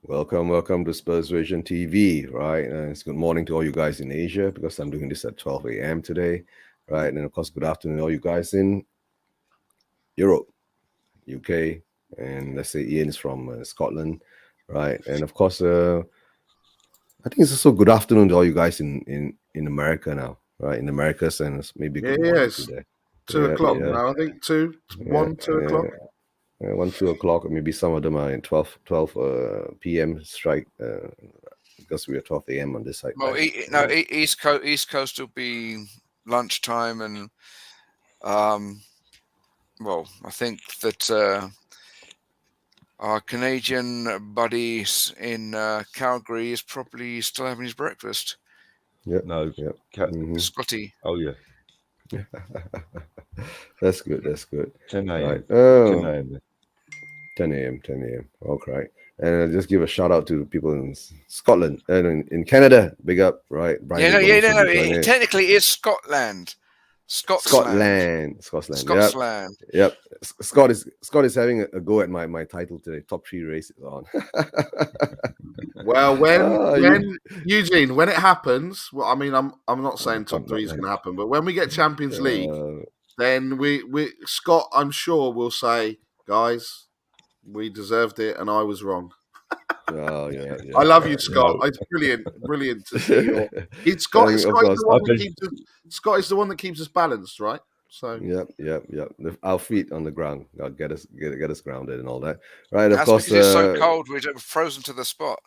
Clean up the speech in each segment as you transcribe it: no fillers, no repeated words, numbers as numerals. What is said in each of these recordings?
Welcome to Spurs Vision TV, right? It's good morning to all you guys in Asia because I'm doing this at 12 a.m. today, right? And of course, good afternoon to all you guys in Europe, UK, and let's say Ian's from Scotland, right? And of course, I think it's also good afternoon to all you guys in America now, right? In Americas, and it's maybe good morning to Yes. there. 2 o'clock Yeah, now, I think. yeah, 2 o'clock. 1, 2 o'clock, or maybe some of them are in 12 p.m. strike because we are 12 a.m. on this side. Well, East Coast will be lunchtime, and I think that our Canadian buddy in Calgary is probably still having his breakfast. Yeah, No, Scotty. Oh yeah, that's good. 10 a.m. Right. 10 a.m. 10 a.m. 10 a.m. Okay. And I'll just give a shout out to people in Scotland and in Canada. Big up, right? Brian Technically, it's Scotland. Scotland. Yep. Scott is having a go at my title today. Top 3 races on. Well, when Eugene, when it happens, well, I mean, I'm not saying top 3 is going to happen, but when we get Champions League, then we Scott, I'm sure, will say, guys, we deserved it, and I was wrong. Oh yeah. I love you, Scott. It's brilliant to see you. Scott is the one that keeps us, Scott is the one that keeps us balanced, right? So yep. Our feet on the ground, God, get us grounded and all that, right? That's of course, because it's so cold, we're frozen to the spot.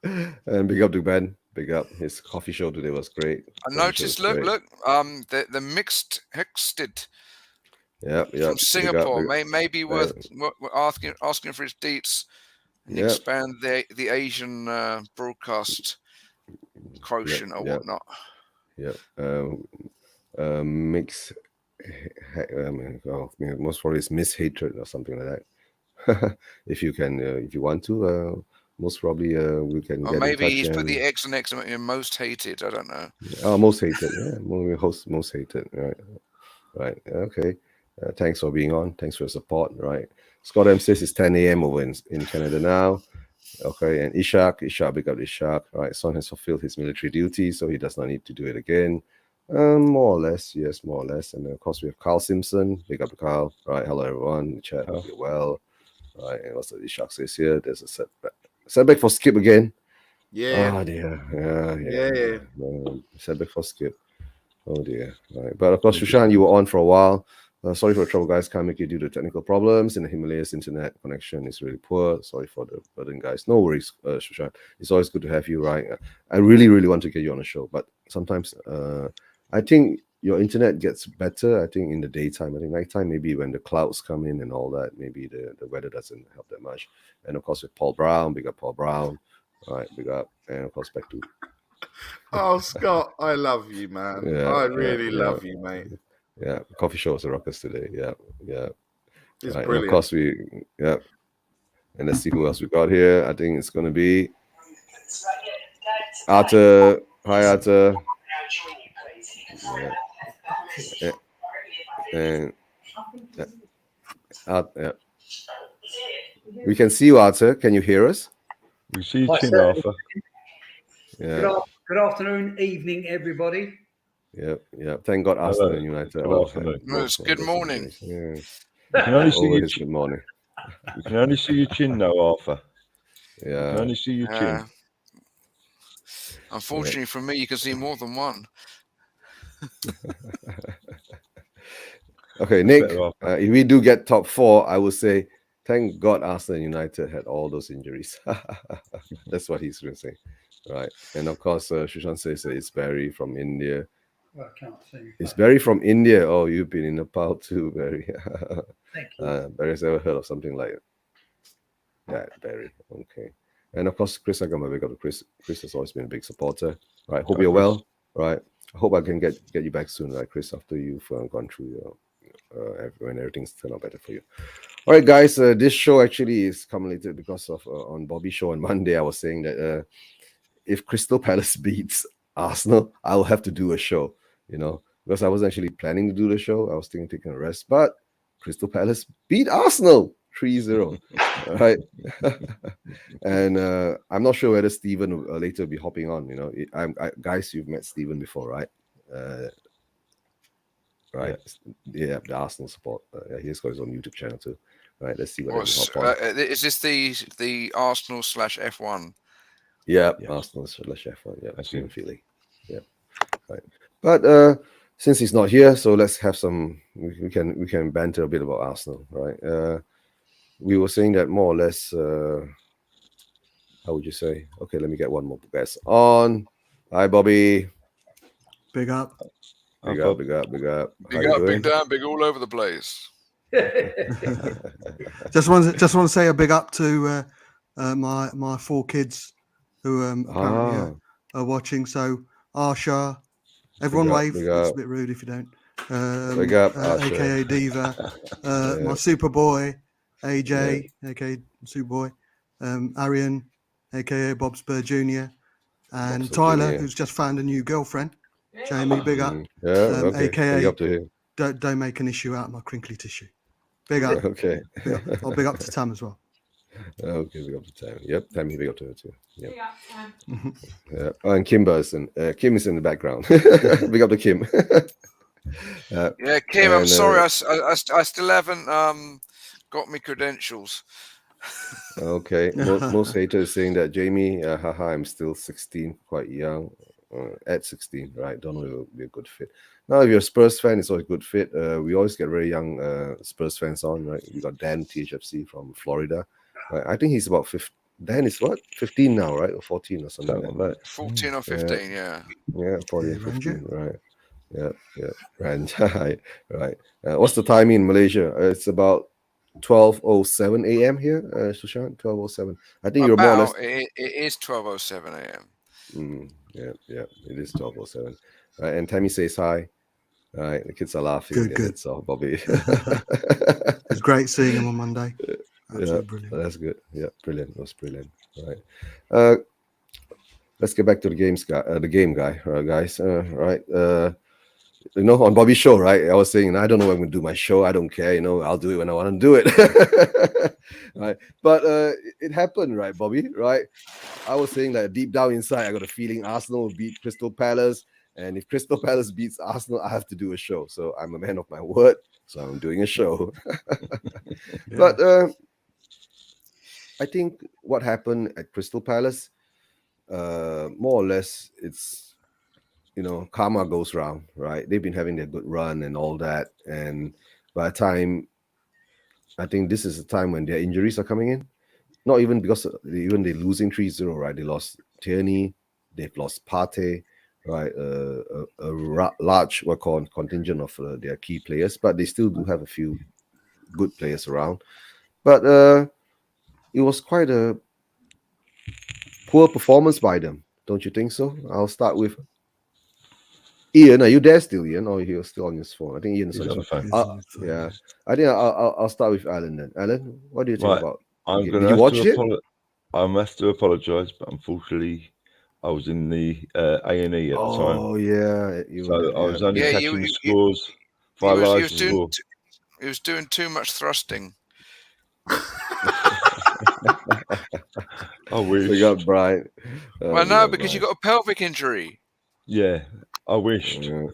And big up to Ben. Big up. His coffee show today was great. I noticed. Look. The mixed Hexted. Yep. From Singapore, maybe worth asking for his deets and expand the Asian broadcast quotient or whatnot. Yep. Mix. Most probably it's mishatred or something like that. If you can, if you want to, most probably we can. Or maybe he's put the X and X in most hated. I don't know. Oh, most hated. Yeah, most hated. Right. Okay. Thanks for being on. Thanks for your support. Right. Scott M says it's 10 a.m. over in Canada now. Okay. And Ishak, big up Ishak. Right. Son has fulfilled his military duty, so he does not need to do it again. More or less. Yes, more or less. And then, of course, we have Carl Simpson. Big up to Carl. Right. Hello, everyone. Chat. Hope you're well. Right. And also Ishak says here, there's a setback for Skip again. Yeah. Oh, dear. Yeah. Setback for Skip. Oh, dear. Right. But, of course, Shushan, you were on for a while. Sorry for the trouble, guys. Can't make it due to technical problems. In the Himalayas, internet connection is really poor. Sorry for the burden, guys. No worries, Shushan. It's always good to have you, right? I really, really want to get you on the show. But sometimes I think your internet gets better, I think, in the daytime. I think nighttime, maybe when the clouds come in and all that, maybe the weather doesn't help that much. And, of course, with Paul Brown, big up Paul Brown. All right, big up. And, of course, back to... Oh, Scott, I love you, man. I really love you, mate. Yeah, coffee show was a ruckus today. Yeah. It's right. brilliant. And of course, and let's see who else we got here. I think it's going to be Arthur. Hi, Arthur. And we can see you, Arthur. Can you hear us? We see you, chin, Arthur. Yeah. Good afternoon, evening, everybody. Yeah. Thank God, Arsenal United. Good afternoon. It's good morning. Yeah. You can only see your Good morning. You can only see your chin now, Arthur. Yeah. You can only see your chin. Unfortunately for me, you can see more than one. Okay, Nick, if we do get top 4, I would say, thank God Arsenal United had all those injuries. That's what he's going to say. Right. And of course, Shushan says it's Barry from India. Well, I can't see. It's Barry from India. Oh, you've been in Nepal too, Barry. Thank you. Barry's ever heard of something like that, Barry. Okay. And of course, Chris, I got my big up to Chris. Chris has always been a big supporter. Right. Hope you're well. Right. I hope I can get you back soon, right, Chris, after you've gone through when everything's turned out better for you. All right, guys. This show actually is culminated because of on Bobby's show on Monday. I was saying that if Crystal Palace beats Arsenal, I'll have to do a show, because I wasn't actually planning to do the show. I was thinking taking a rest, but Crystal Palace beat Arsenal 3-0, right? And I'm not sure whether Stephen will later be hopping on. Guys, you've met Stephen before, right? Right? Yeah, the Arsenal support. He's got his own YouTube channel too. Right? Let's see whether he hop on. Is this the Arsenal /F1? Yeah, Yes. Arsenal /F1. Yeah, That's Stephen him. Feely. Yeah, right. But since he's not here, so let's have some. We can banter a bit about Arsenal, right? We were saying that more or less. How would you say? Okay, let me get one more guest on. Hi, Bobby. Big up. Big up. Big up, big down, big all over the place. just want to say a big up to my 4 kids who apparently are watching. So Arsha, everyone wave. It's a bit rude if you don't. Big up, Arsha. AKA Diva. My super boy, AJ, AKA Super Boy. Arian, AKA Bob Spur Jr. And Bob Spur Tyler, Jr. who's just found a new girlfriend. Jamie, big up. AKA, big up to him. Don't make an issue out of my crinkly tissue. Big up. Okay. Big up. I'll big up to Tam as well. Okay, big up to Tam. Yep, Tammy, big up to her too. Yep. Big up, Tam. Yeah. Oh, and Kim Kim is in the background. Big up to Kim. Yeah, Kim, I'm sorry, I still haven't got my credentials. Okay. Most haters saying that Jamie, haha, I'm still 16, quite young. At 16, right? Don't know if it'll be a good fit. Now, if you're a Spurs fan, it's always a good fit. We always get very young Spurs fans on, right? We got Dan THFC from Florida. Right? I think he's about 15. Dan is what? 15 now, right? Or 14 or something like that. 14 or 15, yeah. Yeah, 14 or 15, right. Yeah. right. What's the timing in Malaysia? It's about 12:07 a.m. here, Sushant. 12:07. I think you're more or less. It is 12:07 a.m. Yeah, it is 12:07. Right, and Tammy says hi. Right, the kids are laughing. Good. So Bobby. It's great seeing him on Monday. Absolutely brilliant. That's good. Yeah, brilliant. It was brilliant. Right. Let's get back to the game guy. Guys. Right. On Bobby's show, right? I was saying, I don't know when I'm going to do my show. I don't care. I'll do it when I want to do it. Right. But it happened, right, Bobby? Right. I was saying that deep down inside, I got a feeling Arsenal will beat Crystal Palace. And if Crystal Palace beats Arsenal, I have to do a show. So I'm a man of my word. So I'm doing a show. But I think what happened at Crystal Palace, more or less, it's, karma goes round, right? They've been having their good run and all that. And by the time, I think this is the time when their injuries are coming in. Not even because they're losing 3-0, right? They lost Tierney, they've lost Partey, right? A large contingent of their key players, but they still do have a few good players around. But it was quite a poor performance by them, don't you think so? I'll start with Ian. Are you there still, Ian? Or you're still on his phone? I think Ian's on his phone. Yeah. I think I'll start with Alan then. Alan, what do you think about? Did you watch it? I must to apologise, but unfortunately, I was in the A&E at the time. Oh yeah, I was only catching the scores. He was doing too much thrusting. I wish. We got Brian. Well, no, because you got a pelvic injury. Yeah, I wished. Yeah.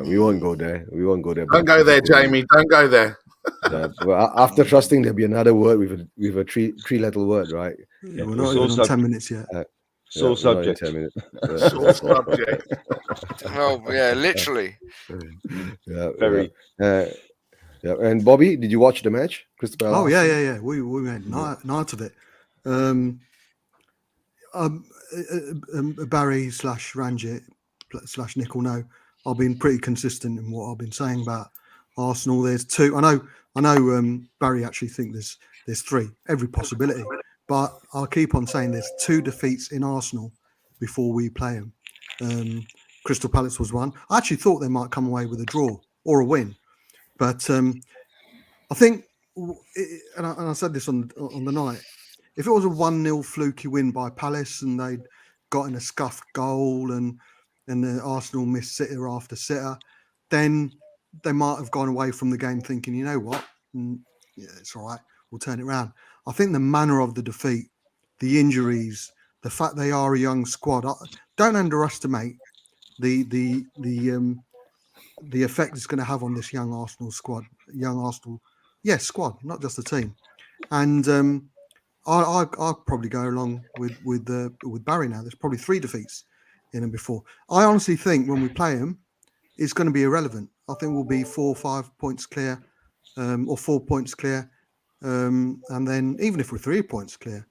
We won't go there. Don't go there, Jamie. Don't go there. Well, after trusting, there'll be another word with a three-letter word, right? Yeah, we're not even on 10 minutes yet. Sore subject. 10 minutes. Sore subject. Well, yeah, literally. Yeah, very. Yeah, and Bobby, did you watch the match? Crystal Palace? Oh yeah. We made night of it. Barry /Ranjit /Nick will know I've been pretty consistent in what I've been saying about Arsenal. There's 2. I know. Barry actually think there's 3. Every possibility, but I'll keep on saying there's 2 defeats in Arsenal before we play them. Crystal Palace was one. I actually thought they might come away with a draw or a win, but I think, and I said this on the night, if it was a 1-0 fluky win by Palace and they'd gotten a scuffed goal and the Arsenal missed sitter after sitter, then they might have gone away from the game thinking, you know what, yeah, it's all right. We'll turn it around. I think the manner of the defeat, the injuries, the fact they are a young squad. Don't underestimate the effect it's going to have on this young Arsenal squad. Squad, not just the team. And I'll probably go along with Barry now. There's probably 3 defeats in them before. I honestly think when we play them, it's going to be irrelevant. I think we'll be 4 or 5 points clear, or 4 points clear, and then even if we're 3 points clear,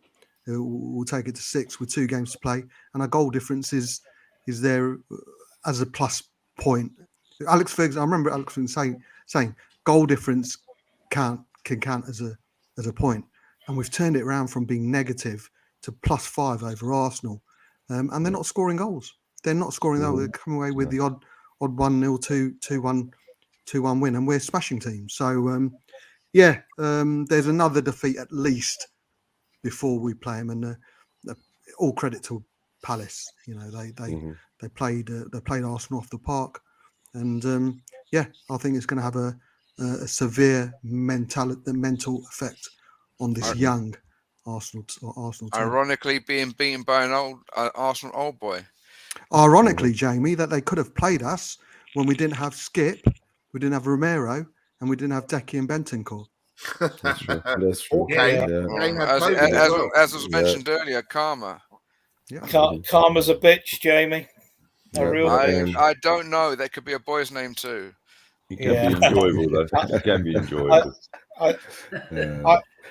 we'll take it to 6 with 2 games to play, and our goal difference is there as a plus point. Alex Ferguson, I remember Alex Ferguson saying goal difference can count as a point, and we've turned it around from being negative to +5 over Arsenal, and they're not scoring goals. They're not scoring goals. They're coming away with the odd 1-0, 2-1 win, and we're smashing teams. So there's another defeat at least before we play them, and all credit to Palace. You know, they played Arsenal off the park, and I think it's going to have a severe mental effect on this young Arsenal team. Ironically, being beaten by an old Arsenal old boy. Ironically, Jamie, that they could have played us when we didn't have Skip, we didn't have Romero, and we didn't have Decky and Bentancur. That's true. That's true. Okay. As was mentioned earlier, karma. Yeah. Karma's a bitch, Jamie. I don't know. That could be a boy's name too. It can be enjoyable, though. It can be enjoyable.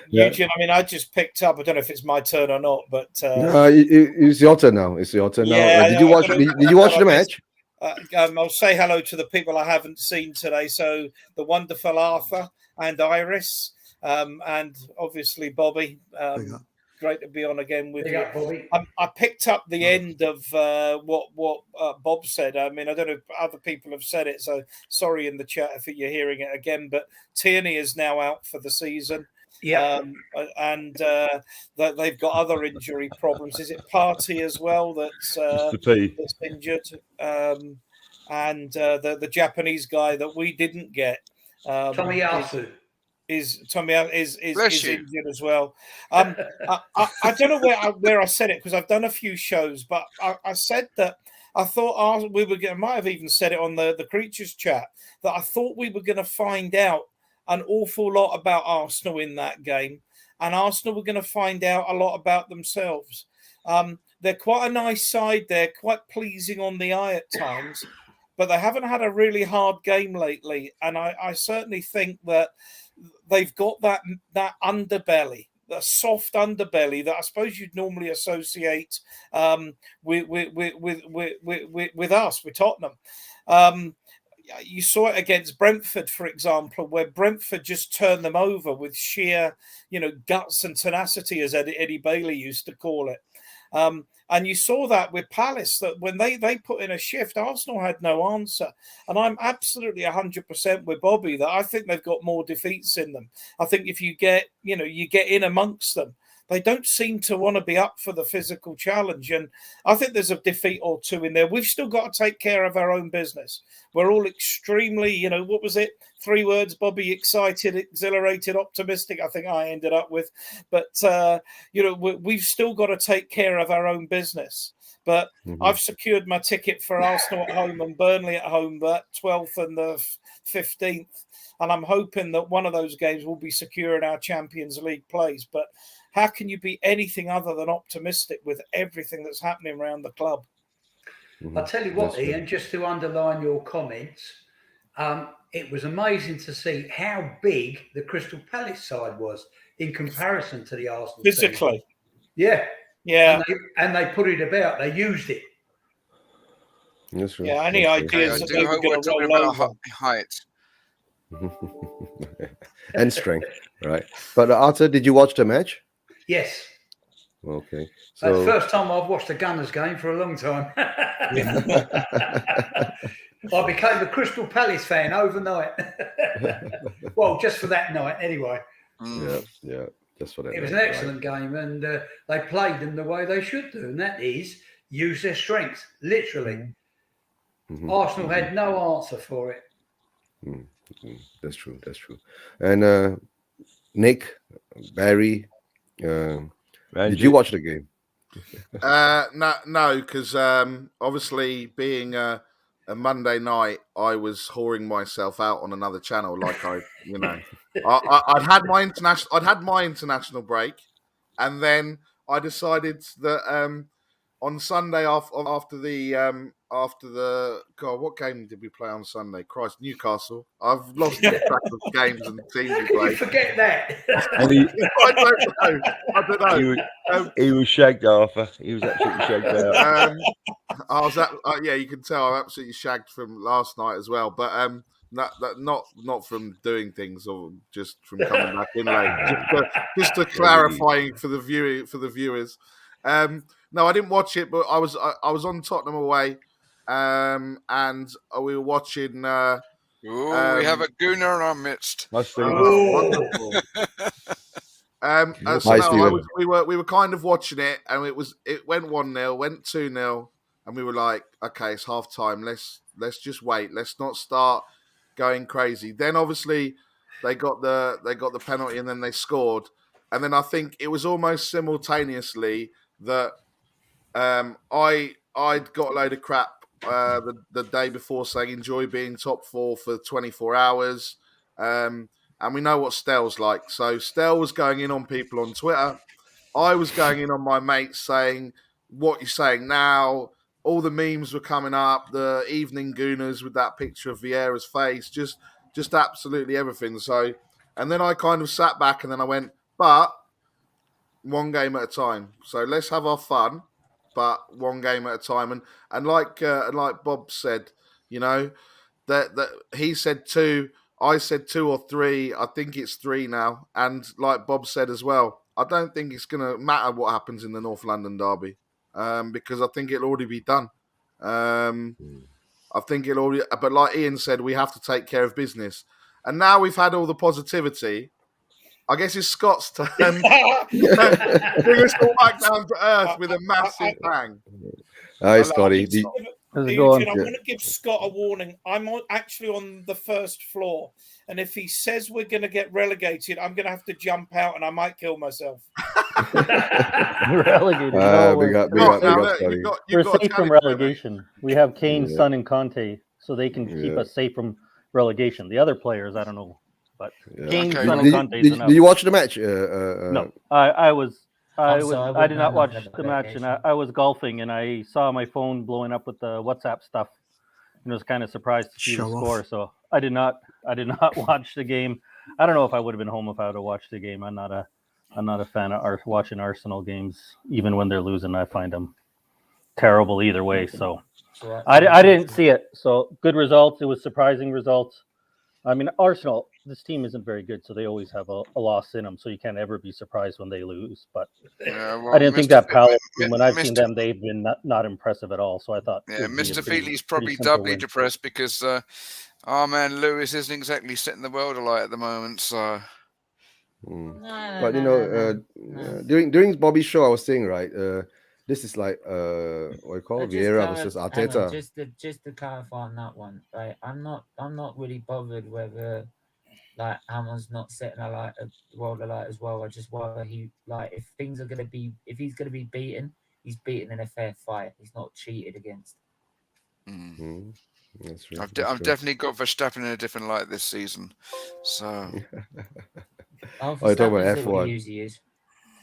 Eugene, I mean, I just picked up. I don't know if it's my turn or not, but it's your turn now. It's your turn now. Did you watch the match? I'll say hello to the people I haven't seen today. So the wonderful Arthur and Iris, and obviously Bobby. Great to be on again with you. Bobby. I picked up the end of what Bob said. I mean, I don't know if other people have said it, so sorry in the chat if you're hearing it again. But Tierney is now out for the season. Yeah, and they've got other injury problems. Is it Partey as well that's injured? And the Japanese guy that we didn't get, Tomiyasu. Is injured as well. I don't know where I said it because I've done a few shows, but I said that I thought we were going. Might have even said it on the Creatures chat that I thought we were going to find out an awful lot about Arsenal in that game, and Arsenal were going to find out a lot about themselves. They're quite a nice side. They're quite pleasing on the eye at times, but they haven't had a really hard game lately. And I certainly think that they've got that underbelly, the soft underbelly that I suppose you'd normally associate with us, with Tottenham. You saw it against Brentford, for example, where Brentford just turned them over with sheer, guts and tenacity, as Eddie Bailey used to call it. And you saw that with Palace, that when they put in a shift, Arsenal had no answer. And I'm absolutely 100% with Bobby that I think they've got more defeats in them. I think if you get in amongst them, they don't seem to want to be up for the physical challenge. And I think there's a defeat or 2 in there. We've still got to take care of our own business. We're all extremely, what was it? 3 words, Bobby: excited, exhilarated, optimistic, I think I ended up with. But, we've still got to take care of our own business. But I've secured my ticket for Arsenal at home and Burnley at home, that 12th and the 15th. And I'm hoping that one of those games will be secure in our Champions League place. But how can you be anything other than optimistic with everything that's happening around the club? I'll tell you what, Ian, just to underline your comments, it was amazing to see how big the Crystal Palace side was in comparison to the Arsenal physically. Team. Yeah. And they put it about. They used it. That's right. Yeah, any ideas that they were going to roll over? Height. And strength, right? But Arthur, did you watch the match? Yes. Okay. That's the first time I've watched a Gunners game for a long time. I became a Crystal Palace fan overnight. Well, just for that night, anyway. Yeah, just for that. It was an excellent game, and they played them the way they should do, and that is use their strengths, literally. Arsenal had no answer for it. That's true. And Nick, Barry, did you watch the game? No, because obviously being a Monday night, I was whoring myself out on another channel. Like I'd had my international break, and then I decided that on Sunday after the God, what game did we play on Sunday? Christ, Newcastle. I've lost track of games and teams we played. You forget that. I don't know. He was shagged, Arthur. He was absolutely shagged out. I was yeah, you can tell I'm absolutely shagged from last night as well. But not from doing things or just from coming back in late. Just to clarifying for the viewers. No, I didn't watch it, but I was on Tottenham away, and we were watching. We have a gooner in our midst. Wonderful. We were kind of watching it, and it went 1-0, went 2-0, and we were like, okay, it's half time. Let's just wait. Let's not start going crazy. Then obviously they got the penalty, and then they scored, and then I think it was almost simultaneously that I'd got a load of crap the day before saying enjoy being top four for 24 hours. And we know what Stell's like. So Stell was going in on people on Twitter. I was going in on my mates saying, what you're saying now. All the memes were coming up. The evening gooners with that picture of Vieira's face. Just absolutely everything. So, and then I kind of sat back and then I went, but one game at a time. So let's have our fun, but one game at a time. And like Bob said, that he said 2, I said 2 or 3. I think it's 3 now. And like Bob said as well, I don't think it's going to matter what happens in the North London derby, because I think it'll already be done. I think it'll already. But like Ian said, we have to take care of business. And now we've had all the positivity. I guess it's Scott's turn. Bring us all back down to earth with a massive bang. Hi, Scotty. I'm going to give Scott a warning. I'm actually on the first floor, and if he says we're going to get relegated, I'm going to have to jump out, and I might kill myself. Relegated. We're safe from relegation. We have Kane, Son, and Conte, so they can keep us safe from relegation. The other players, I don't know. But Kane, Son, and Conte is enough. Did you watch the match? No, I did not watch the match, and I was golfing, and I saw my phone blowing up with the WhatsApp stuff, and was kind of surprised to see the score. So I did not watch the game. I don't know if I would have been home if I would have watched the game. I'm not a fan of watching Arsenal games, even when they're losing. I find them terrible either way. So I didn't see it. So good results. It was surprising results. I mean, Arsenal, this team isn't very good, so they always have a loss in them, so you can't ever be surprised when they lose. But I didn't think that Palace, when I've seen them, they've been not impressive at all. So I thought... Yeah, Mr. Feely's probably doubly depressed because our man Lewis isn't exactly setting the world alight at the moment, so... But, during Bobby's show, I was saying, right, this is like what you call Vieira versus Arteta. Just to clarify on that one, right? I'm not really bothered whether like Hammond's not setting the world alight as well. I just whether if he's gonna be beaten, he's beaten in a fair fight. He's not cheated against. That's true. I've definitely got Verstappen in a different light this season. So you're talking about F1.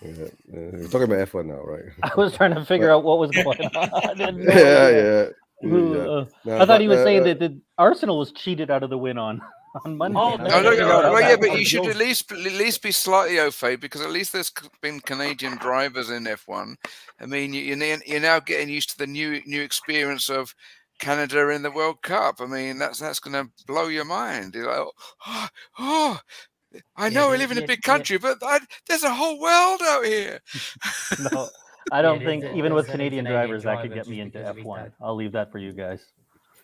We're talking about F1 now, right? I was trying to figure out what was going on. I didn't know. Yeah. I thought he was saying that the Arsenal was cheated out of the win on Monday. But you should at least be slightly au fait, because at least there's been Canadian drivers in F1. I mean, you're now getting used to the new experience of Canada in the World Cup. I mean, that's going to blow your mind. You're like, I know we live in a big country, but there's a whole world out here. No, I don't think even with Canadian drivers that could get me into F1. I'll leave that for you guys.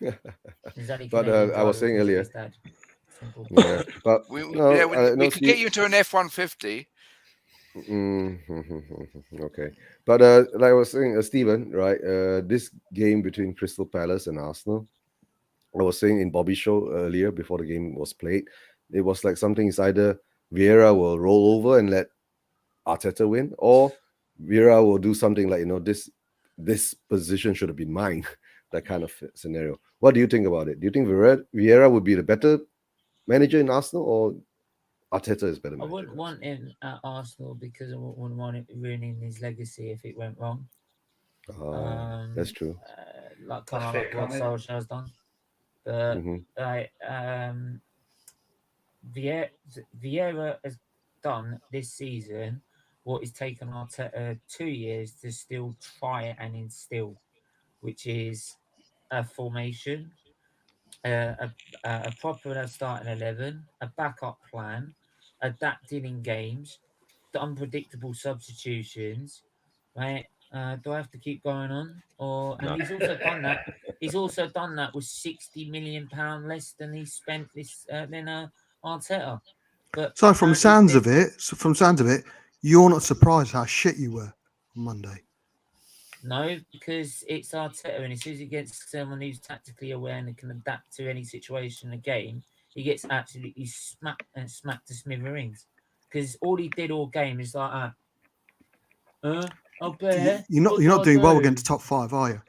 But I was saying earlier, but we could get you into an F-150. Okay, but like I was saying, Stephen, right? This game between Crystal Palace and Arsenal, I was saying in Bobby's show earlier before the game was played. It was like something is either Vieira will roll over and let Arteta win, or Vieira will do something like, this position should have been mine, that kind of scenario. What do you think about it? Do you think Vieira would be the better manager in Arsenal, or Arteta is better manager? I wouldn't want him at Arsenal because I wouldn't want it ruining his legacy if it went wrong. That's true. Like kind of like what Solskjaer's done. But Vieira has done this season what is taken Arteta 2 years to still try and instill, which is a formation, a proper starting 11, a backup plan, adapting in games, the unpredictable substitutions, right? Do I have to keep going on? And he's also done that. He's also done that with £60 million less than he spent than Arteta. But so from sounds of it, you're not surprised how shit you were on Monday. No, because it's Arteta, and as soon as he gets someone who's tactically aware and can adapt to any situation in a game, he gets absolutely smacked to smithereens. Because all he did all game is like, you're not doing well against top five, are you?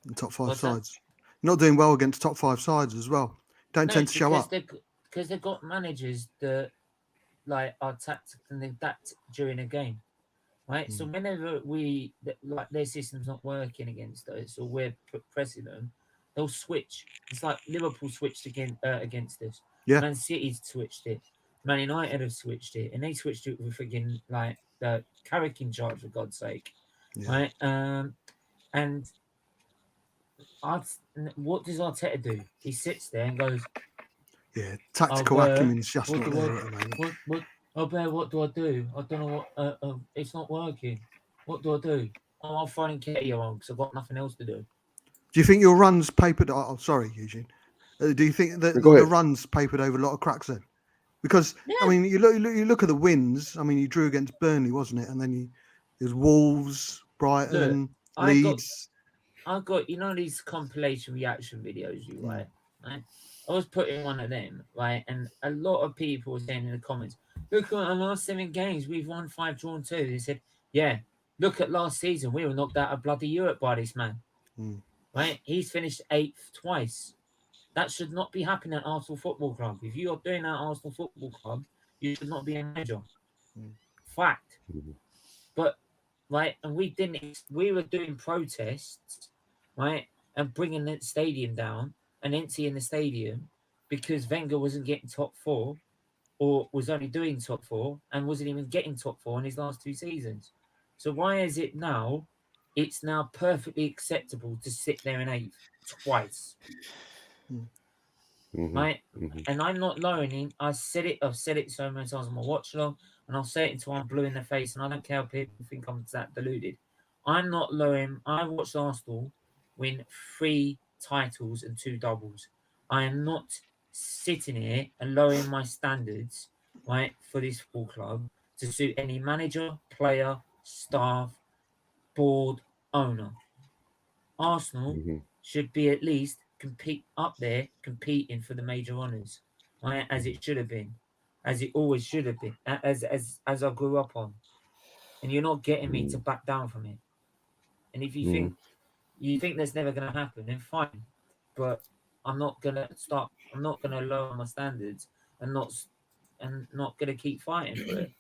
The top five sides. You're not doing well against top five sides as well. Don't tend to show up. Because they've got managers that are tactical and adapt during a game. Right, so whenever their system's not working against us, or we're pressing them, they'll switch. It's like Liverpool switched against us. Yeah. Man City's switched it. Man United have switched it, and they switched it with friggin' the Carrick in charge, for God's sake. Yeah. Right, and what does Arteta do? He sits there and goes, "Yeah, tactical acumen is just not there at the moment." What do I do? I don't know what. It's not working. What do I do? I'll find Ketia on because I've got nothing else to do. Do you think your runs papered? Oh, sorry, Eugene. Do you think that the runs papered over a lot of cracks then? Because I mean, you look at the wins. I mean, you drew against Burnley, wasn't it? And then there's Wolves, Brighton, Leeds. I got these compilation reaction videos right? I was putting one of them, right? And a lot of people were saying in the comments, look at our last 7 games, we've won 5, drawn 2. They said, yeah, look at last season, we were knocked out of bloody Europe by this man. Right? He's finished 8th twice. That should not be happening at Arsenal Football Club. If you are doing that at Arsenal Football Club, you should not be a manager. Fact. But, right, and we were doing protests, right, and bringing the stadium down and emptying the stadium because Wenger wasn't getting top 4 or was only doing top 4 and wasn't even getting top 4 in his last 2 seasons. So why is it now? It's now perfectly acceptable to sit there in 8th twice. Right? And I'm not lowering. I've said it so many times on my watch along, and I'll say it until I'm blue in the face, and I don't care if people think I'm that deluded. I'm not lowering. I watched Arsenal win 3 titles and 2 doubles. I am not sitting here and lowering my standards, right, for this football club to suit any manager, player, staff, board, owner. Arsenal should be at least competing for the major honours, right, as it should have been, as it always should have been, as I grew up on. And you're not getting me to back down from it. And if you think that's never going to happen, then fine. But I'm not going to lower my standards and not going to keep fighting for it.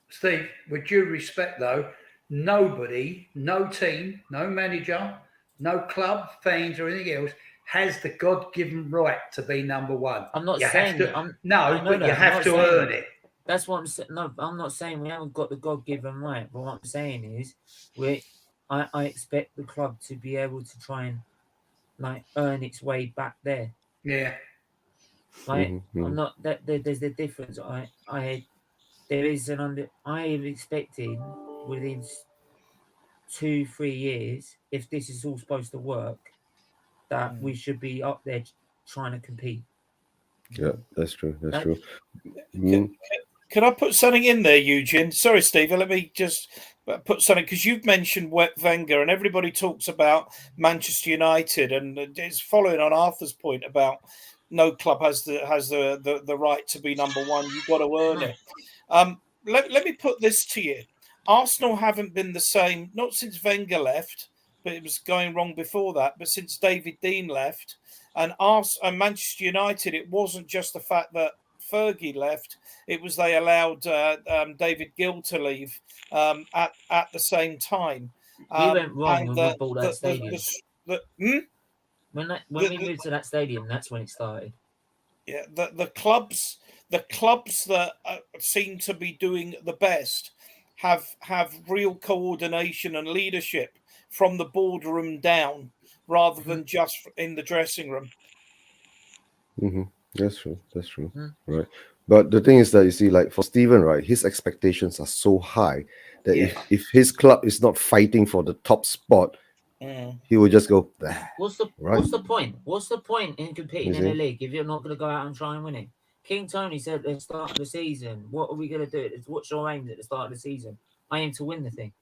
Steve, with due respect though, nobody, no team, no manager, no club, fans or anything else has the God-given right to be number 1. I'm not saying but you have to earn it. That's what I'm saying. No, I'm not saying we haven't got the God-given right. But what I'm saying is, I expect the club to be able to try and earn its way back there. Yeah. Right. I'm not that. There's the difference. I am expecting within 2-3 years, if this is all supposed to work, that we should be up there trying to compete. Yeah, that's true. That's true. Can I put something in there, Eugene? Sorry, Steve. Let me just put something, because you've mentioned Wenger, and everybody talks about Manchester United, and it's following on Arthur's point about no club has the right to be number one. You've got to earn it. Let me put this to you. Arsenal haven't been the same, not since Wenger left, but it was going wrong before that, but since David Dean left. And Manchester United, it wasn't just the fact that Fergie left, it was they allowed David Gill to leave at the same time. We went wrong when we bought that stadium. When we moved to that stadium, that's when it started. Yeah, the clubs that seem to be doing the best have real coordination and leadership from the boardroom down, rather than just in the dressing room. Mm-hmm. That's true. Right. But the thing is that, you see, like for Steven, right, his expectations are so high that if his club is not fighting for the top spot, he will just go, What's the point? What's the point in competing in a league if you're not going to go out and try and win it? King Tony said at the start of the season, what are we going to do? What's your aim at the start of the season? I aim to win the thing.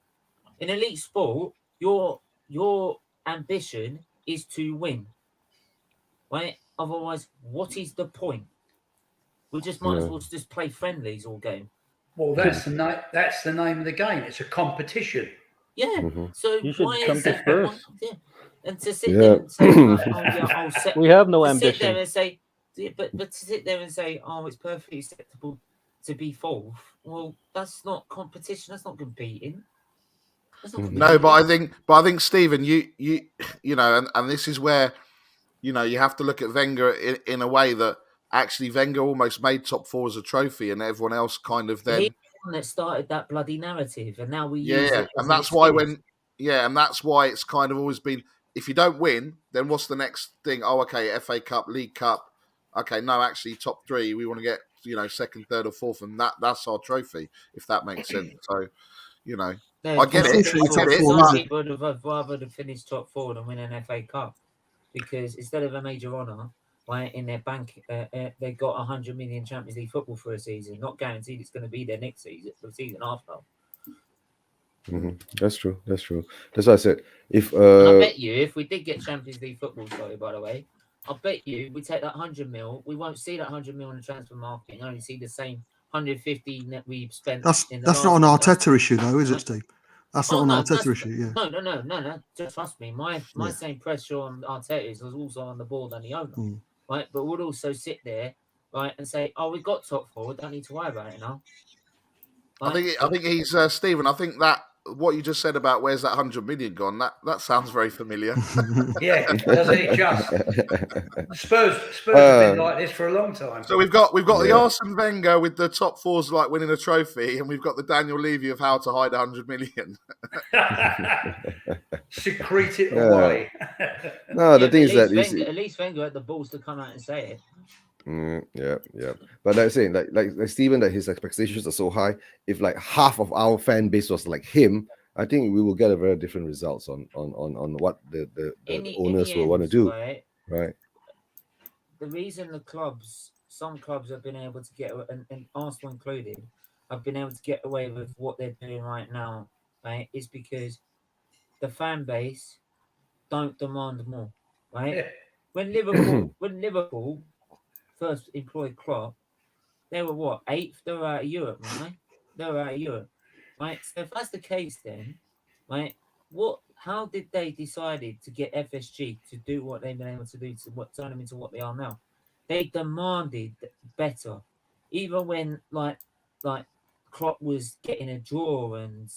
In elite sport, your ambition is to win, right? Otherwise, what is the point? We just might as well just play friendlies all game. Well, that's the name of the game. It's a competition. Yeah. Mm-hmm. So you should why come is to that? first. And to sit there and say, we have no to ambition. Sit there and say, but to sit there and say, oh, it's perfectly acceptable to be fourth. Well, that's not competition. That's not competing. No, but I think Stephen, you know, and this is where, you know, you have to look at Wenger in a way that actually Wenger almost made top four as a trophy, and everyone else kind of then. He's the one that started that bloody narrative, and now we use it. And that's why and that's why it's kind of always been, if you don't win, then what's the next thing? Oh, okay, FA Cup, League Cup. Okay, no, actually, top three. We want to get, you know, second, third, or fourth, and that's our trophy, if that makes sense. So, you know. I get it. Some people would have rather have finished top four than win an FA Cup, because instead of a major honour, right, in their bank, they got 100 million Champions League football for a season. Not guaranteed it's going to be there next season, the season after. Mm-hmm. That's true. That's why I said I bet you if we did get Champions League football, sorry, by the way, I bet you we take that 100 mil. We won't see that 100 mil in the transfer market and only see the same 150 that we've spent. That's not an Arteta issue, though, is it, Steve? That's not an Arteta issue. Yeah. No. Just trust me. My same pressure on Arteta is also on the board and the owner, right? But we'll also sit there, right, and say, "Oh, we got top four. We don't need to worry about it now." Right? I think he's Stephen. I think that what you just said about where's that 100 million gone, that sounds very familiar. Yeah, doesn't it just? Spurs have been like this for a long time. So we've got the Arsene Wenger with the top fours like winning a trophy, and we've got the Daniel Levy of how to hide 100 million. Secrete it away. No, the thing is that at least Wenger had the balls to come out and say it. Yeah. But like I'm saying, like Stephen, that his expectations are so high. If like half of our fan base was like him, I think we will get a very different results on what the owners will want to do. Right. The reason some clubs have been able to get, and Arsenal included, have been able to get away with what they're doing right now, right, is because the fan base don't demand more, right? Yeah. When Liverpool first employed Klopp, they were what, 8th? They were out of Europe, right? They were out of Europe, right? So if that's the case, then, right, how did they decided to get FSG to do what they've been able to do to turn them into what they are now? They demanded better, even when like Klopp was getting a draw and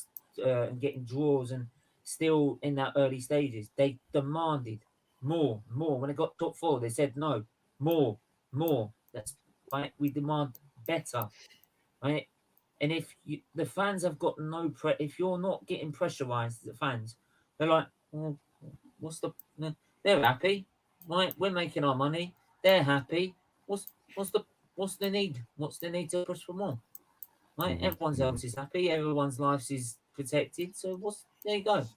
getting draws and still in that early stages. They demanded more. When it got top four, they said no, more. That's right. We demand better, right? And if the fans have got no if you're not getting pressurized, the fans, they're like, well, they're happy, right? We're making our money. They're happy. What's the need? What's the need to push for more? Right? Everyone's else is happy. Everyone's life is protected. So there you go. There's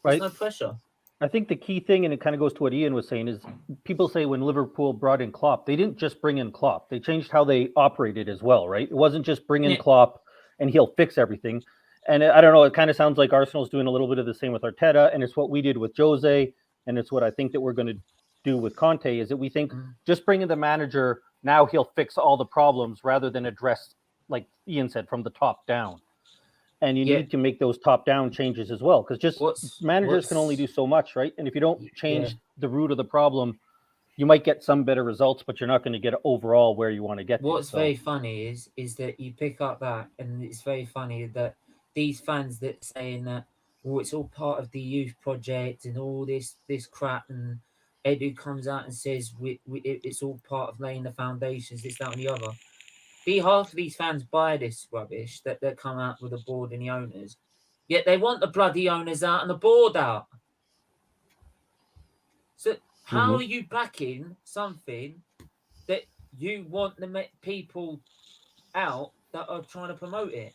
right. No pressure. I think the key thing, and it kind of goes to what Ian was saying, is people say when Liverpool brought in Klopp, they didn't just bring in Klopp. They changed how they operated as well, right? It wasn't just bring in Klopp and he'll fix everything. And I don't know, it kind of sounds like Arsenal's doing a little bit of the same with Arteta, and it's what we did with Jose, and it's what I think that we're going to do with Conte is that we think just bringing the manager, now he'll fix all the problems rather than address, like Ian said, from the top down. And you need to make those top-down changes as well, because just managers can only do so much, right? And if you don't change the root of the problem, you might get some better results, but you're not going to get overall where you want to get. What's very funny is that you pick up that, and it's very funny that these fans that saying that, well, it's all part of the youth project and all this crap, and Edu comes out and says it's all part of laying the foundations, this, that, and the other. Half of these fans buy this rubbish that they come out with the board and the owners, yet they want the bloody owners out and the board out. So how are you backing something that you want the people out that are trying to promote it?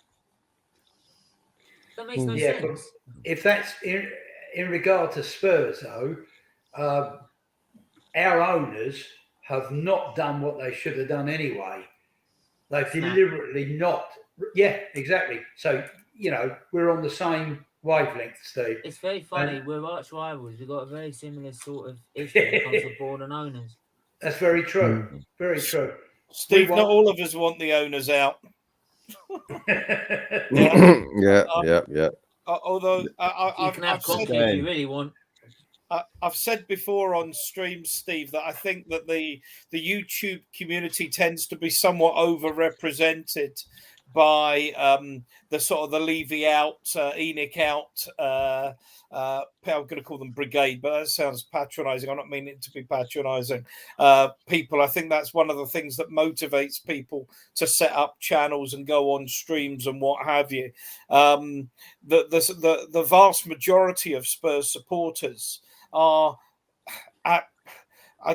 That makes no sense. If that's in regard to Spurs, though, our owners have not done what they should have done anyway. They've deliberately not. Yeah, exactly. So, we're on the same wavelength, Steve. It's very funny. We're arch rivals. We've got a very similar sort of issue when it comes to board and owners. That's very true. Very true. Steve, not all of us want the owners out. Yeah. Although you can have coffee if you really want. I've said before on streams, Steve, that I think that the YouTube community tends to be somewhat overrepresented by the sort of the Levy out, Enoch out. I'm going to call them brigade, but that sounds patronising. I'm not meaning it to be patronising. People, I think that's one of the things that motivates people to set up channels and go on streams and what have you. The vast majority of Spurs supporters are I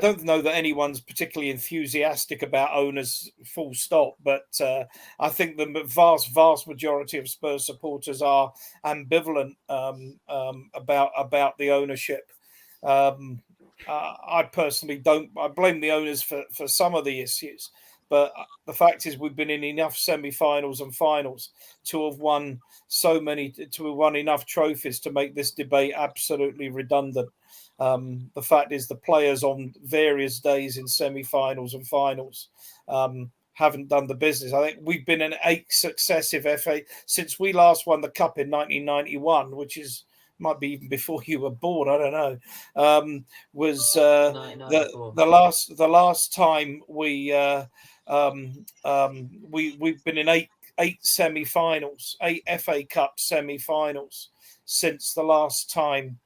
don't know that anyone's particularly enthusiastic about owners, full stop, but I think the vast majority of Spurs supporters are ambivalent about the ownership. I personally don't. I blame the owners for some of the issues, but the fact is we've been in enough semi-finals and finals to have won enough trophies to make this debate absolutely redundant. The fact is the players on various days in semi-finals and finals haven't done the business. I think we've been in 8 successive FA since we last won the cup in 1991, which might be even before you were born. I don't know. Was the last time we've been in 8 semi-finals, 8 FA Cup semi-finals since the last time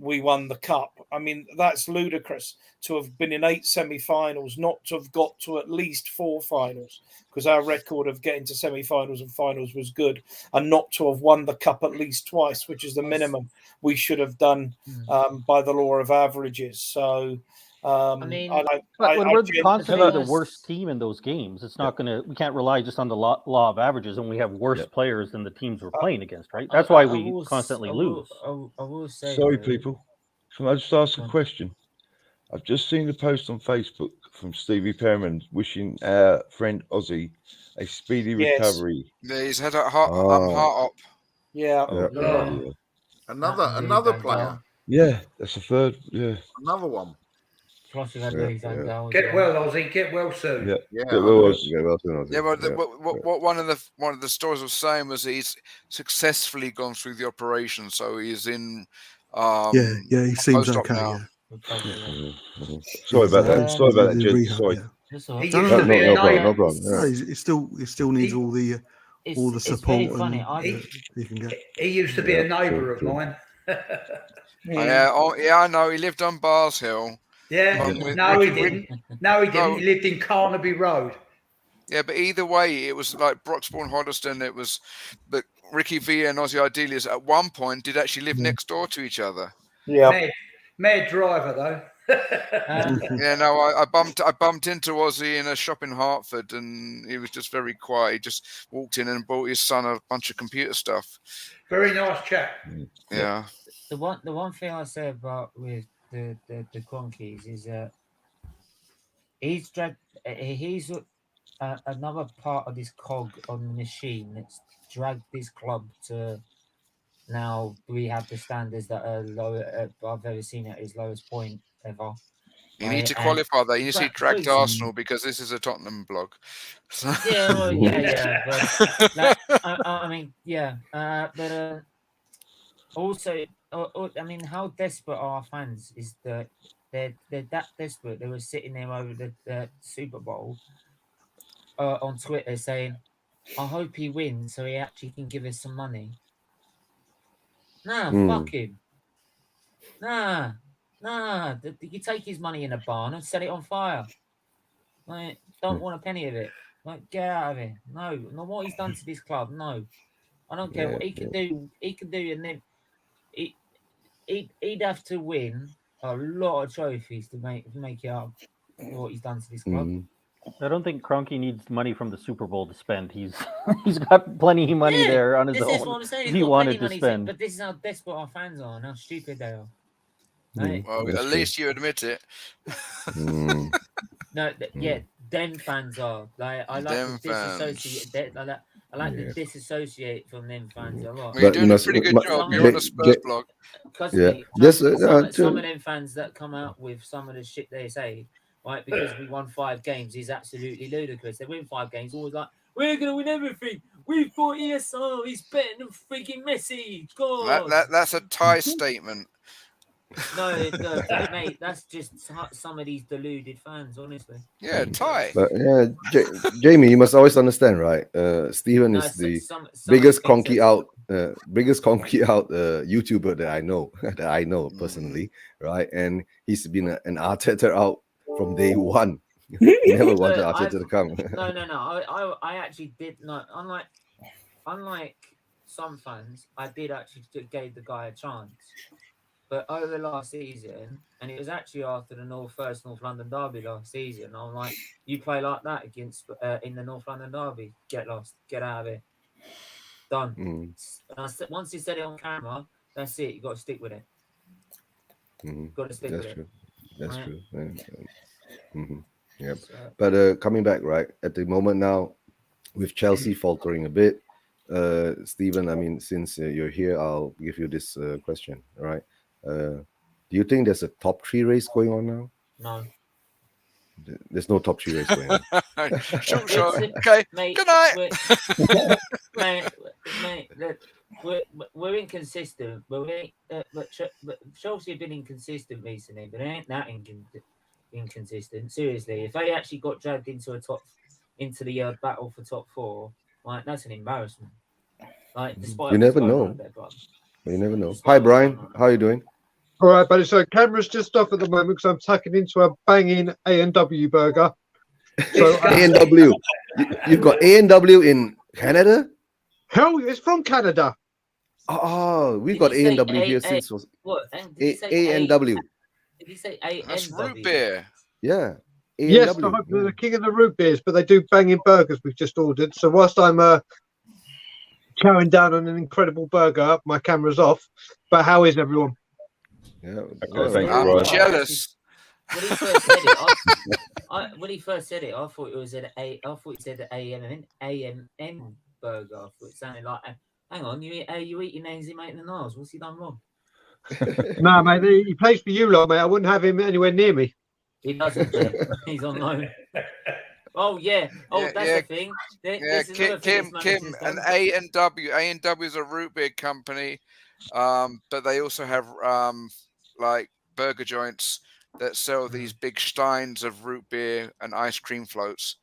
we won the cup. I mean, that's ludicrous to have been in 8 semi-finals, not to have got to at least 4 finals, because our record of getting to semi-finals and finals was good, and not to have won the cup at least twice, which is the minimum we should have done by the law of averages. So when we're constantly the worst team in those games, it's not we can't rely just on the law of averages, and we have worse players than the teams we're playing against, right? That's why we constantly lose. I will say, sorry, people. Can I just ask a question? I've just seen the post on Facebook from Stevie Perriman wishing our friend Ozzy a speedy recovery. Yeah, he's had a heart op. Yeah. Another player. Yeah, that's the third. Yeah. Another one. Get well, Ozzy. Get well soon. Get well soon, Ozzy. Yeah, what one of the stories was saying was he's successfully gone through the operation, so he's in. He seems okay. Now. Sorry about that. Sorry about that, Jim. Sorry. He used to be a no problem. He still needs all the support he can get. He used to be a neighbour of mine. I know. He lived on Bars Hill. Yeah. No, he didn't. He lived in Carnaby Road. Yeah, but either way, it was like Broxbourne, Hoddesdon. It was, but Ricky Villa and Ozzy Idealius at one point did actually live next door to each other. Yeah. Mad driver though. I bumped into Ozzy in a shop in Hartford, and he was just very quiet. He just walked in and bought his son a bunch of computer stuff. Very nice chap. Yeah. The one thing I say about with the Cronkies is he's another part of this cog on the machine that's dragged this club to. Now we have the standards that are low. I've ever seen at his lowest point ever. You need to qualify that. You need to track Arsenal because this is a Tottenham blog. So. Yeah, well, yeah. But, like, I mean, yeah. But also, I mean, how desperate are our fans? Is that they're that desperate? They were sitting there over the Super Bowl on Twitter saying, "I hope he wins so he actually can give us some money." Nah, fuck him. Nah. You take his money in a barn and set it on fire. Like, don't want a penny of it. Like, get out of here. No, not what he's done to this club. No, I don't care what he can do. He can do, and then he'd have to win a lot of trophies to make it up what he's done to this club. I don't think Kroenke needs money from the Super Bowl to spend. He's got plenty of money there on his own. This is what I'm saying. He wanted to spend. But this is how desperate our fans are and how stupid they are. Well, at least you admit it. No, them fans are like I like the disassociate. I like the disassociate from them fans a lot. You're doing a pretty good job. You're on a Spurs blog. Some of them fans that come out with some of the shit they say, right? Because we won 5 games is absolutely ludicrous. They win 5 games, always like we're gonna win everything. We've got ESR. He's better than freaking Messi. God. That's a tie statement. No, mate, that's just some of these deluded fans, honestly. Yeah, tie. But Jamie, you must always understand, right? Stephen is the biggest Kroenke out YouTuber that I know personally, right? And he's been an Arteta out from day one. He never wanted Arteta to come. No. I actually did not. Unlike some fans, I did actually gave the guy a chance. But over last season, and it was actually after the first North London derby last season, I'm like, you play like that against in the North London derby, get lost, get out of it, done. And once you said it on camera, that's it. You got to stick with it. Got to stick with it. That's true. Yeah. But coming back, right at the moment now, with Chelsea faltering a bit, Stephen. I mean, since you're here, I'll give you this question. All right. Do you think there's a top 3 race going on now? No. There's no top 3 race going on. Sure. Okay. Mate, good night. We're inconsistent. But Chelsea have been inconsistent recently, but they ain't that inconsistent. Seriously, if they actually got dragged into the battle for top 4, like that's an embarrassment. Like, despite you never know. You never know. Hi, Brian. How are you doing? All right, buddy. So camera's just off at the moment because I'm tucking into a banging A&W burger. So A&W. You've got A&W in Canada? Hell, it's from Canada. Oh, we've got A&W here since was A&W. Did you say A&W? That's root beer. Yeah. A&W. Yes, they're the king of the root beers, but they do banging burgers we've just ordered. So whilst I'm chowing down on an incredible burger, my camera's off. But how is everyone? Yeah, I'm jealous. When he first said it, I thought it was I thought he said AMN burger. I thought it sounded like, hang on, you eat your names, he making the Niles. What's he done wrong? No, mate, he plays for you lot, mate. I wouldn't have him anywhere near me. He doesn't. He's on loan. Oh yeah. Oh, that's the thing. Kim, and A&W. A&W is a root beer company, but they also have like burger joints that sell these big steins of root beer and ice cream floats.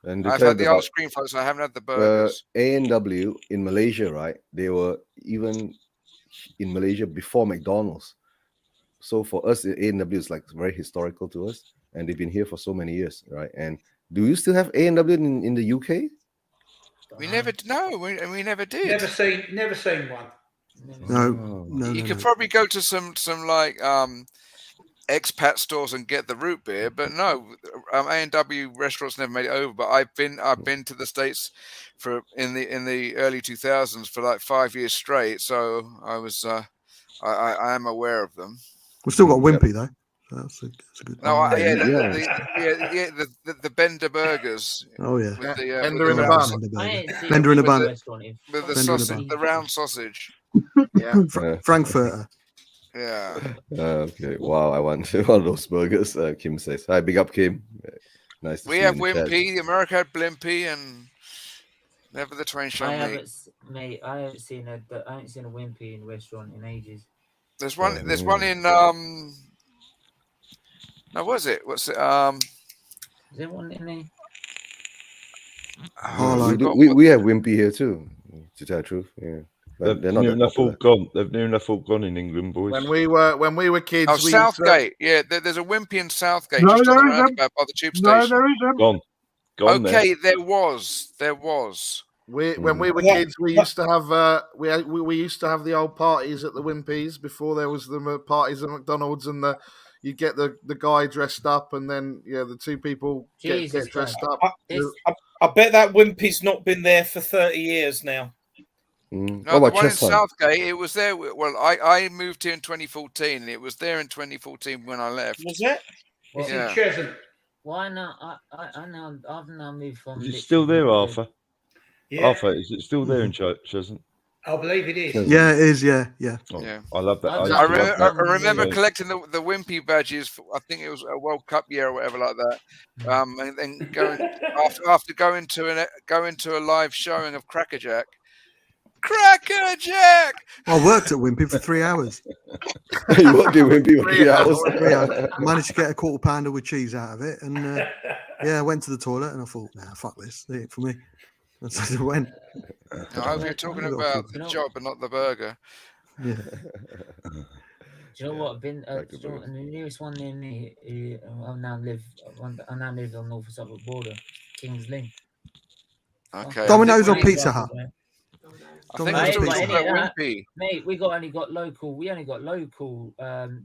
And I've had the ice cream floats. I haven't had the burgers. A&W in Malaysia, right? They were even in Malaysia before McDonald's. So for us, A&W is like very historical to us, and they've been here for so many years, right? And do you still have A&W in the UK? We never we never did. Never seen one. No. You could probably go to some like expat stores and get the root beer, but no, A&W restaurants never made it over. But I've been to the States in the early 2000s for like 5 years straight, so I was I am aware of them. We've still got Wimpy though. So that's a good. No, the Bender burgers. Oh yeah, with the, Bender in a bun. Bender in a bun. With the sausage, the round sausage. Yeah, Frankfurter. Yeah. Okay. Wow. I want one of those burgers. Kim says, "Hi, big up, Kim. Nice to We see have you in the chat." Wimpy. America had Blimpy, and never the twain shall meet. Mate, I haven't seen a Wimpy in restaurant in ages. There's one. There's one in No, was it? What's it? Is there one in there? We have Wimpy here too. To tell the truth, yeah. But they're not near that enough all popular. gone. They've near enough all gone in England, boys. When we were kids, Oh, Southgate. Yeah, there's a Wimpy in Southgate, No, just on there the isn't. roundabout by the tube No, station. there isn't. Gone. Okay, there was. When we were kids, we used to have we used to have the old parties at the Wimpy's before there was the parties at McDonald's, and you get the guy dressed up, and then the two people get dressed up. I bet that Wimpy's not been there for 30 years now. No, the one in Southgate, it was there. Well, I moved here in 2014, and it was there in 2014 when I left. Was it? It's in Cheshunt. Why not? I've now moved from. Is it still there, Arthur? Yeah. Arthur, is it still there in Cheshunt? I believe it is. Yeah, it is. Yeah. Oh, I love that. I remember collecting the Wimpy badges. I think it was a World Cup year or whatever like that. And then going after going to a live showing of Crackerjack. Crackerjack! I worked at Wimpy for 3 hours. You worked at Wimpy for 3 hours? 3 hours. Managed to get a quarter pounder with cheese out of it, and I went to the toilet and I thought, nah, fuck this, it ain't for me. And so I went. I hope you're talking about the job and not the burger. Yeah. Do you know what? I've been the nearest one near me. I now live on North and Suffolk border, Kings Lynn. Okay. Domino's or Pizza Hut? I think we're talking about Wimpy. Mate, we only got local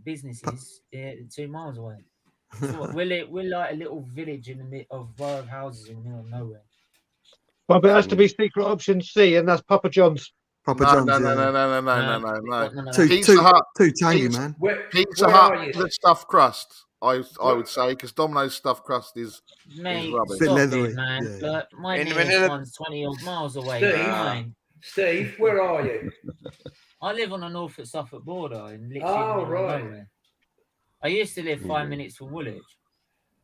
businesses 2 miles away. So we're like a little village in the middle of row of houses in the middle of nowhere. Well, but it has to be secret option C, and that's Papa John's. Papa John's. No. Too tangy, man. Pizza Hut, the stuffed crust. I would say, because Domino's stuffed crust is rubbish. Bit leathery, man. yeah. But my nearest one's 20 odd miles away. Steve, where are you? I live on the North at Suffolk border, in literally right. nowhere. I used to live 5 minutes from Woolwich.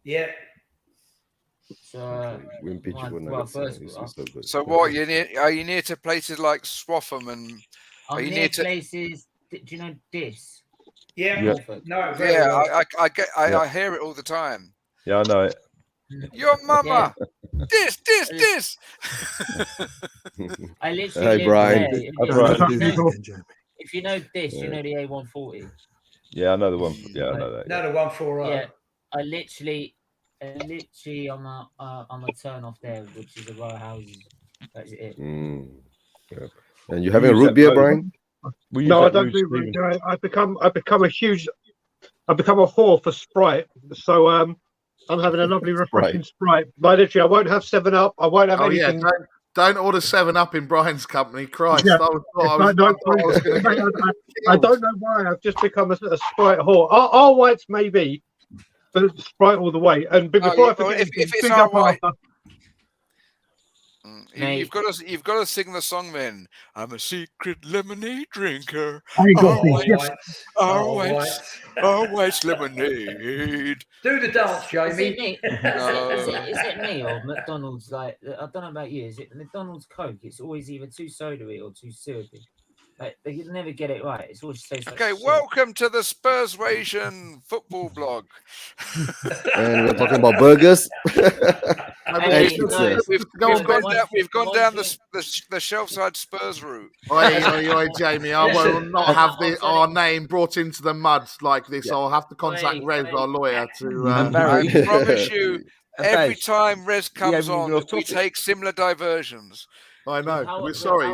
Yeah. So, so what? Are you near to places like Swaffham and? I'm near places. Do you know this? Yeah. No. Yeah. I hear it all the time. Yeah, I know it. Your mama. This. I literally. Hey, Brian. If you know this, you know the A140. Yeah, I know the one. Yeah, I know that. No, the 140. Yeah, I literally on a turn off there, which is a row of houses. That's it. Yeah. And you having a root beer, Brian? No, I don't do root beer. I've become a whore for Sprite. So I'm having a lovely refreshing Sprite. But literally, I won't have 7-Up. I won't have anything. Yeah, don't order 7-Up in Brian's company. Christ, I don't know why I've just become a Sprite whore. Our whites maybe, but Sprite all the way. And before I forget, if it's our white, you've got to sing the song. Then I'm a secret lemonade drinker. Our white's lemonade. Do the dance, Jamie. Is it me or McDonald's? Like, I don't know about you. Is it McDonald's Coke? It's always either too sodary or too syrupy. Like, they never get it right. It's always tastes like shit. Welcome to the Spursration football blog. And we're talking about burgers. We've gone down the shelf-side Spurs route. Oi, Jamie, I will not have our name brought into the mud like this. I'll have to contact Rez, our lawyer, to... I promise you, every time Rez comes on, we take similar diversions. I know. We're sorry.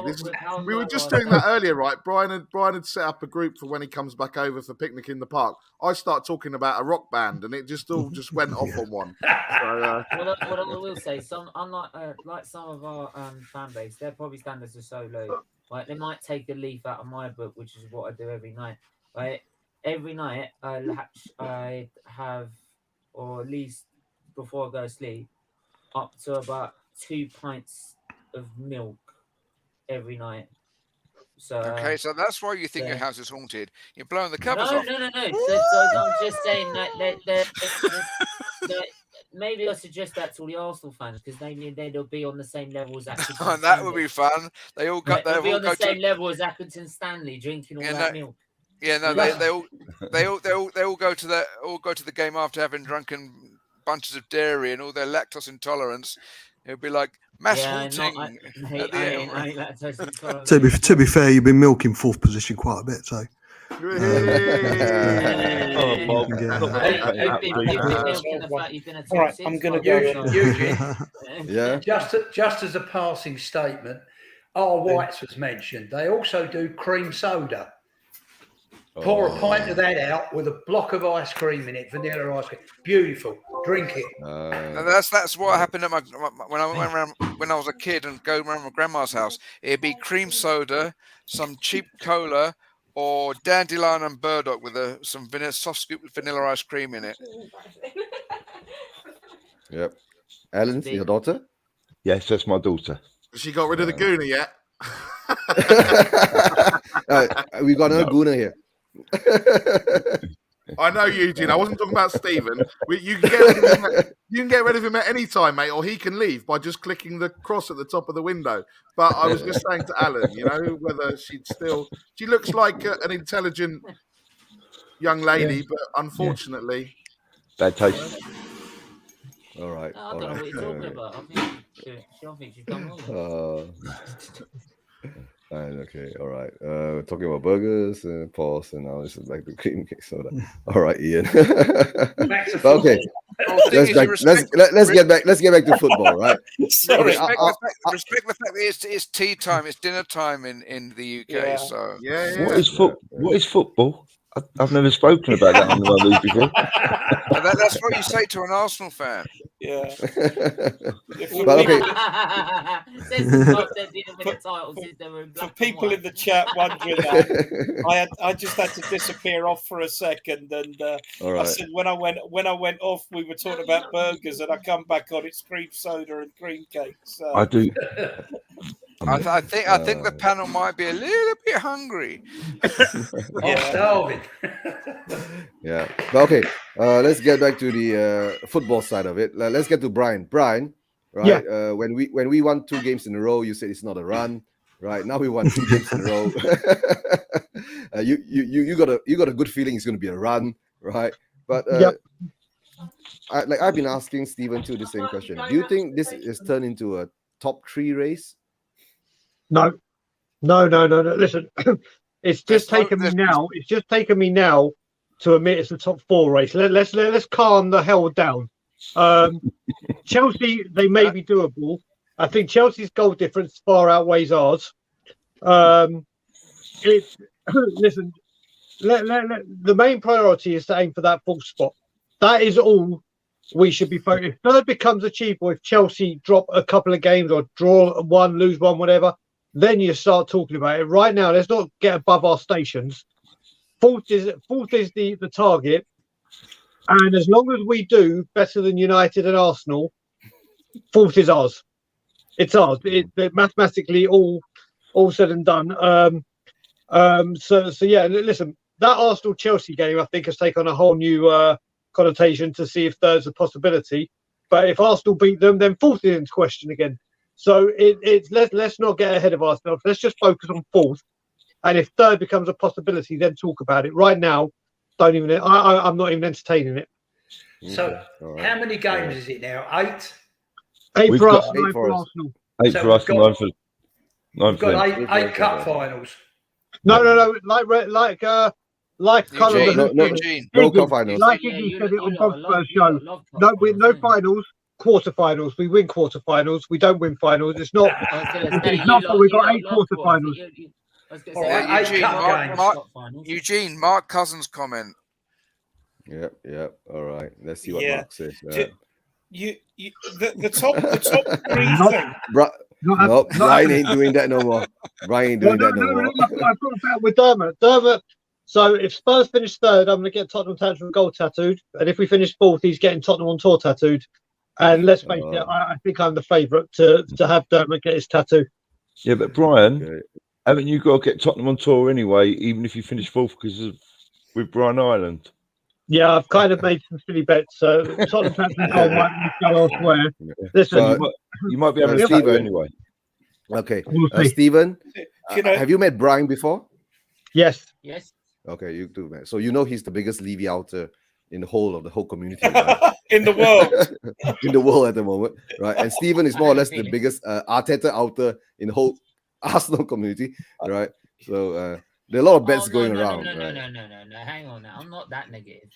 We were just doing that earlier, right? Brian had set up a group for when he comes back over for picnic in the park. I start talking about a rock band, and it just all went off on one. So, what I will say, unlike like some of our fan base, their probably standards are so low. Like, they might take a leaf out of my book, which is what I do every night. Right? Every night I have, or at least before I go to sleep, up to about 2 pints of milk every night. So okay, so that's why you think your house is haunted. You're blowing the covers no, off. no. So I'm just saying that maybe I suggest that to all the Arsenal fans because they'll be on the same level as Accrington. That would be fun. They all got. They'll be on the go same to, level as Accrington Stanley, drinking all that milk. Yeah, no, they all go to the game after having drunken bunches of dairy and all their lactose intolerance. It'll be like mass haunting. I ain't lactose intolerant. To be fair, you've been milking fourth position quite a bit, so. All right, I'm going to go. Eugene, Yeah. Just as a passing statement, Whites was mentioned. They also do cream soda. Pour a pint of that out with a block of ice cream in it, vanilla ice cream. Beautiful. Drink it. That's what happened at when I went around when I was a kid and go around my grandma's house. It'd be cream soda, some cheap cola, or dandelion and burdock with some soft scoop with vanilla ice cream in it. Yep. Alan, your daughter? Yes, that's my daughter. Has she got rid of the Gooner yet? We got another Gooner here. I know, Eugene. I wasn't talking about Stephen. You can get rid of him at any time, mate, or he can leave by just clicking the cross at the top of the window. But I was just saying to Alan, whether she looks like an intelligent young lady, but unfortunately, bad taste. All right. I don't know what you're talking about. I think she's done wrong. Okay, all right. Talking about burgers and pause, and now this is back to cream cake soda. All right, Ian. Okay, let's get back. Let's get back to football, right? Okay, respect the fact that it's tea time, it's dinner time in the UK. Yeah. So What is football? I've never spoken about that on the news before. That's what you say to an Arsenal fan. Yeah. But okay. For people in the chat wondering that, I just had to disappear off for a second, and I said when I went off, we were talking about burgers, and I come back on, it's cream soda and cream cake. So. I do. I think the panel might be a little bit hungry. I'm starving. Yeah, but okay. Let's get back to the football side of it. Let's get to Brian. Brian, right? Yeah. When we won 2 games in a row, you said it's not a run, right? Now we won 2 games in a row. You got a good feeling it's going to be a run, right? But I've been asking Stephen too the same question. Do you think this is turned into a top 3 race? No. Listen, it's just taken me now. It's just taken me now to admit it's a top 4 race. Let's calm the hell down. Chelsea, they may be doable. I think Chelsea's goal difference far outweighs ours. Listen. The main priority is to aim for that 4th spot. That is all we should be focused. If 3rd becomes achievable, if Chelsea drop a couple of games or draw 1, lose 1, whatever, then you start talking about it. Right now, let's not get above our stations. 4th is the target, and as long as we do better than United and Arsenal, 4th is ours. It's ours. They're mathematically all said and done. So yeah. Listen, that Arsenal Chelsea game I think has taken a whole new connotation to see if 3rd's a possibility. But if Arsenal beat them, then 4th is in question again. So let's not get ahead of ourselves. Let's just focus on 4th, and if 3rd becomes a possibility, then talk about it. Right now, don't even. I'm not even entertaining it. So, how many games is it now? 8. 8 for us, 9 for Arsenal. 8 for us, 9 for. We've got 8 cup finals. No. Like kind of no cup finals. Like you said it on Bob's first show. No finals. Quarterfinals. We win quarterfinals. We don't win finals. It's not. It's not that we've got 8 quarterfinals. Eugene, Mark Cousins' comment. Yep. All right. Let's see what Mark says. The top 3 thing. No, Brian ain't doing that no more. Brian ain't doing that no more. I've got that with Dermot. So if Spurs finish 3rd, I'm going to get Tottenham Tantrum goal tattooed, and if we finish 4th, he's getting Tottenham on tour tattooed. And let's face it, I think I'm the favourite to have Dermot get his tattoo. Yeah, but Brian, Haven't you got to get Tottenham on tour anyway, even if you finish fourth with Brian Ireland? Yeah, I've kind of made some silly bets. So Tottenham fans might go elsewhere. Listen, you might be able to Stephen, anyway. Okay, We'll Stephen, You know- have you met Brian before? Yes. Yes. Okay, you do, man. So you know he's the biggest Levy outer in the whole community, right? in the world. In the world at the moment, right? And Stephen is more or less the biggest Arteta outer in the whole Arsenal community, right? So there are a lot of bets going around. No, right? no. Hang on now. I'm not that negative.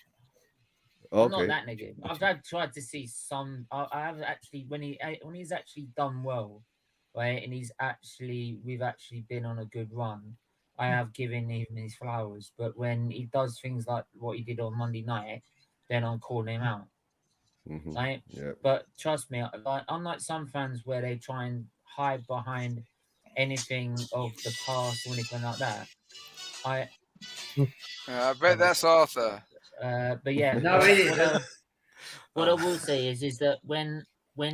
Okay. I'm not that negative. I've tried to see some. I have actually when he's actually done well, right, and we've actually been on a good run. I have given him his flowers, but when he does things like what he did on Monday night, then I'm calling him out. Mm-hmm. Right? Yeah. But trust me, unlike some fans where they try and hide behind anything of the past or anything like that, I bet that's Arthur. But yeah, No, it isn't. What I will say is that when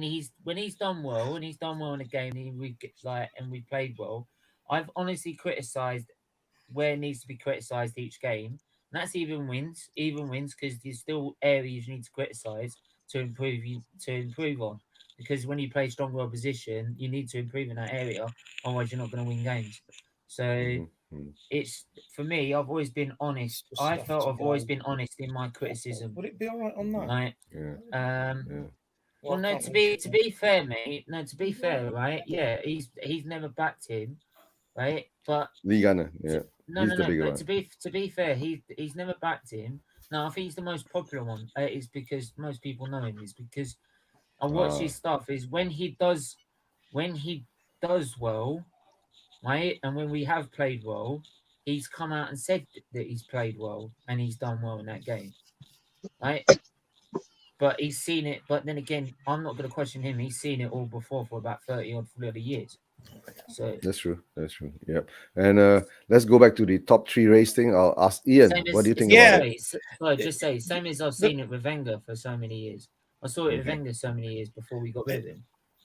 he's done well and he's done well in a game and we played well, I've honestly criticised where it needs to be criticised each game. And that's even wins because there's still areas you need to criticise to improve on. Because when you play stronger opposition, you need to improve in that area, otherwise you're not going to win games. So it's for me. I've always been honest. I felt I've always been honest in my criticism. Would it be all right on that? Right. Yeah. Well, no. To be fair, mate. No, to be fair, right? Yeah, he's never backed him, right? But Ligana, yeah. No. But to be fair, he's never backed him. No, I think he's the most popular one. Is because most people know him. Is because I watch his stuff. Is when he does well, right? And when we have played well, he's come out and said that he's played well and he's done well in that game, right? But he's seen it. But then again, I'm not going to question him. He's seen it all before for about 30 or 40 years. So that's true. Yep. And let's go back to the top 3 race thing. I'll ask Ian, what do you think about it? Just say, same as I've seen it with Wenger for so many years. I saw it with Wenger so many years before we got rid of him.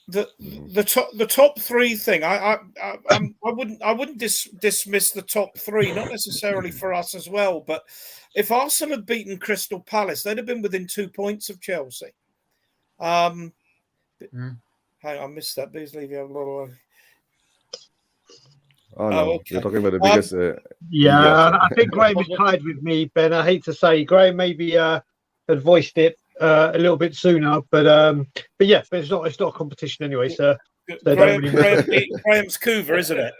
The top 3 thing, I wouldn't dismiss the top 3, not necessarily for us as well, but if Arsenal had beaten Crystal Palace, they'd have been within 2 points of Chelsea. Hang on, I missed that. Beasley, you have a lot of. Oh no, okay. You're talking about the biggest. I think Graham is tied with me, Ben. I hate to say, Graham maybe had voiced it a little bit sooner, but yeah, but it's not a competition anyway. So Graham's Cougar, isn't it?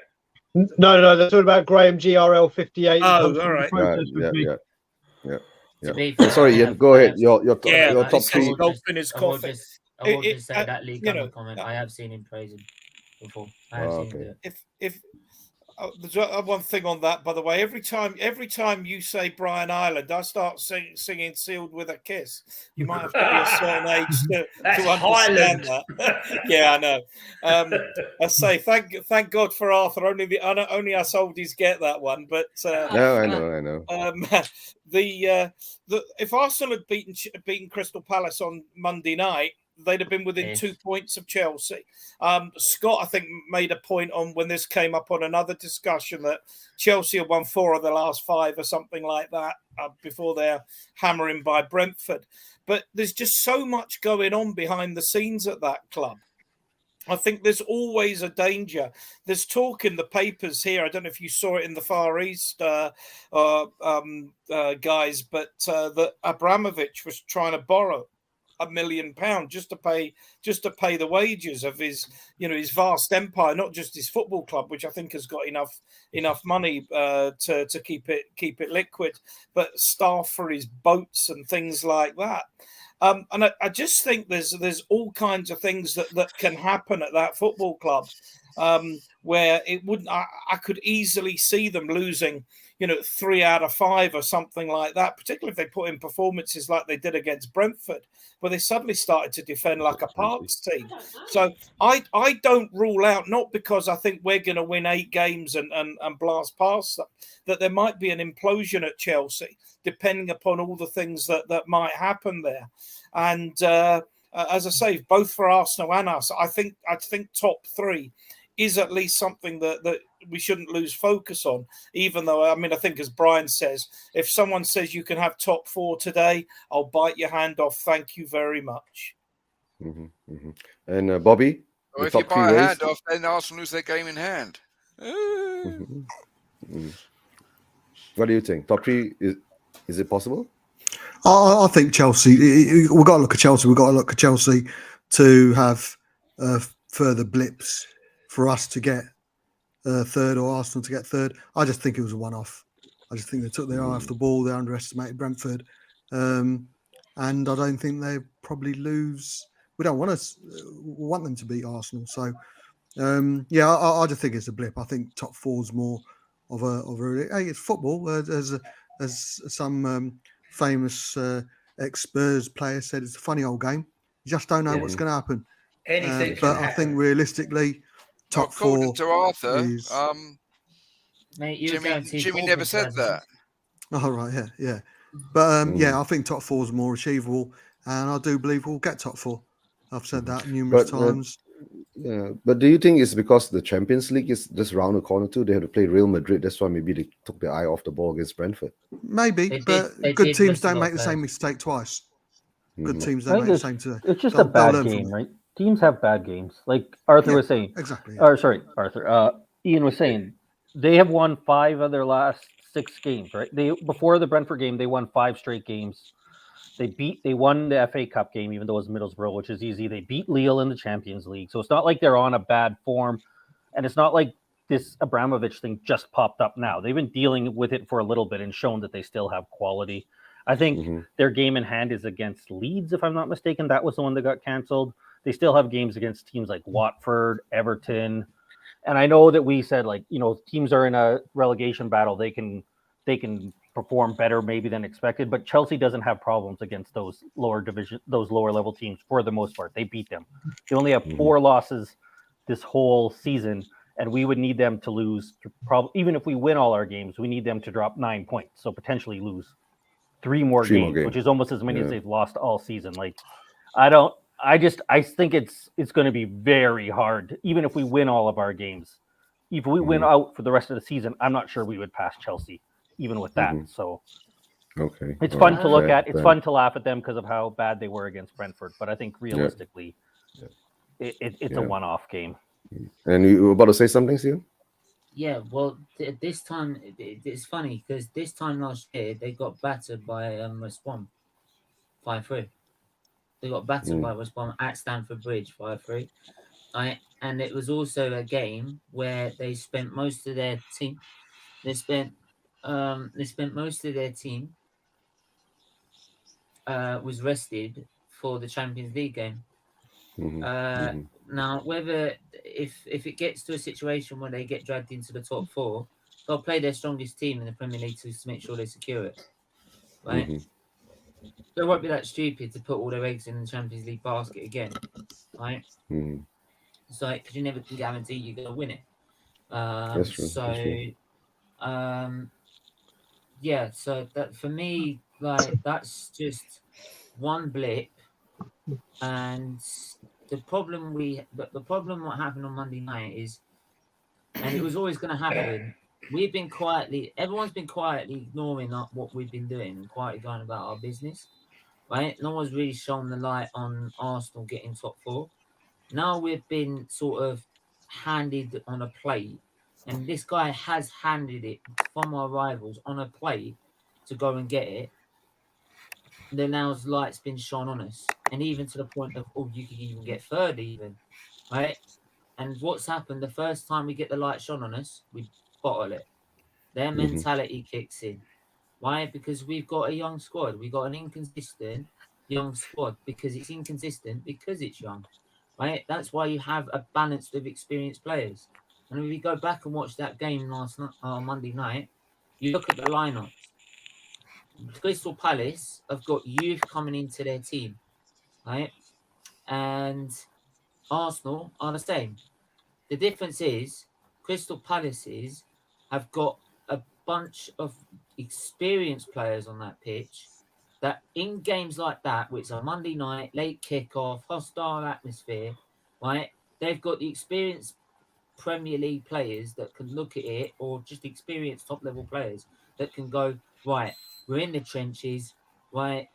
No, they're talking about Graham GRL 58. Oh, all right. Yeah. Sorry, Ian, go ahead. Your top 3. Golfing his coffee. I will just say that league comment. I have seen him praise him before. I have seen him do it. If there's one thing on that, by the way, every time you say Brian Ireland, I start singing "Sealed with a Kiss." You might have to be a certain age to understand that. Yeah, I know. I say thank God for Arthur. Only us oldies get that one. But no, I know. If Arsenal had beaten Crystal Palace on Monday night, they'd have been within 2 points of Chelsea. Scott, I think, made a point on when this came up on another discussion that Chelsea have won 4 of the last 5 or something like that before they're hammering by Brentford. But there's just so much going on behind the scenes at that club. I think there's always a danger. There's talk in the papers here. I don't know if you saw it in the Far East, guys, but that Abramovich was trying to borrow £1 million just to pay the wages of his vast empire, not just his football club, which I think has got enough money to keep it liquid, but staff for his boats and things like that. And I just think there's all kinds of things that can happen at that football club where it wouldn't. I could easily see them losing 3 out of 5 or something like that, particularly if they put in performances like they did against Brentford, where they suddenly started to defend like a Parks team. So I don't rule out, not because I think we're going to win 8 games and blast past them, that there might be an implosion at Chelsea, depending upon all the things that might happen there. And as I say, both for Arsenal and us, I think top 3 is at least something that we shouldn't lose focus on. Even though, I mean, I think as Brian says, if someone says you can have top 4 today, I'll bite your hand off. Thank you very much. And Bobby, well, if you buy a hand off, then Arsenal lose their game in hand. What do you think? Top 3, is it possible? I think Chelsea. We've got to look at Chelsea. We've got to look at Chelsea to have further blips for us to get third or Arsenal to get third. I just think it was a one-off. I just think they took their eye off the ball. They underestimated Brentford, and I don't think they probably lose. We don't want them to beat Arsenal. So I just think it's a blip. I think top 4's more of a. Hey, it's football. As some famous ex-Spurs player said, it's a funny old game. You just don't know what's going to happen. Anything but I think realistically, top 4 according to Arthur, is... Mate, Jimmy never said that. Oh, right, yeah. But I think top 4 is more achievable, and I do believe we'll get top 4. I've said that numerous times. But do you think it's because the Champions League is just round the corner too? They have to play Real Madrid. That's why maybe they took their eye off the ball against Brentford. Maybe, but good teams don't make the same mistake twice. Good teams don't make the same mistake. It's just a bad game, right? Teams have bad games. Like Arthur was saying. Exactly. Or sorry, Arthur. Ian was saying they have won 5 of their last 6 games, right? Before the Brentford game, they won 5 straight games. They won the FA Cup game, even though it was Middlesbrough, which is easy. They beat Lille in the Champions League. So it's not like they're on a bad form. And it's not like this Abramovich thing just popped up now. They've been dealing with it for a little bit and shown that they still have quality. I think their game in hand is against Leeds, if I'm not mistaken. That was the one that got canceled. They still have games against teams like Watford, Everton. And I know that we said, like, teams are in a relegation battle. They can perform better maybe than expected, but Chelsea doesn't have problems against those lower level teams for the most part. They beat them. They only have 4 losses this whole season, and we would need them to lose. Even if we win all our games, we need them to drop 9 points, so potentially lose 3 more games, which is almost as many as they've lost all season. Like, I think it's going to be very hard, even if we win all of our games. If we win out for the rest of the season, I'm not sure we would pass Chelsea, even with that. So it's fun to look at. It's fun to laugh at them because of how bad they were against Brentford. But I think realistically, it's a one-off game. And you were about to say something, Steve? Yeah, well, this time it's funny because this time last year they got battered by West Brom 5-3. They got battered by West Brom at Stamford Bridge 5-3. And it was also a game where they spent most of their team. They spent most of their team was rested for the Champions League game. Now, whether if it gets to a situation where they get dragged into the top 4, they'll play their strongest team in the Premier League to make sure they secure it. Right? They won't be that stupid to put all their eggs in the Champions League basket again. Right? It's like, because you never can guarantee you're going to win it. That's true. So, that's true. Yeah, so that for me, like, that's just one blip. And the problem what happened on Monday night is, and it was always going to happen, everyone's been quietly ignoring what we've been doing and quietly going about our business, right? No one's really shown the light on Arsenal getting top 4. Now we've been sort of handed on a plate, and this guy has handed it from our rivals on a plate to go and get it. Then now's light's been shone on us, and even to the point of, you could even get third, even, right? And what's happened? The first time we get the light shone on us, we bottle it. Their mentality kicks in. Why? Because we've got a young squad. We've got an inconsistent young squad because it's inconsistent because it's young, right? That's why you have a balance of experienced players. And if we go back and watch that game Monday night, you look at the lineups. Crystal Palace have got youth coming into their team, right? And Arsenal are the same. The difference is Crystal Palaces have got a bunch of experienced players on that pitch that in games like that, which are Monday night, late kickoff, hostile atmosphere, right? They've got the experienced Premier League players that can look at it, or just experienced top level players that can go, right, we're in the trenches, right,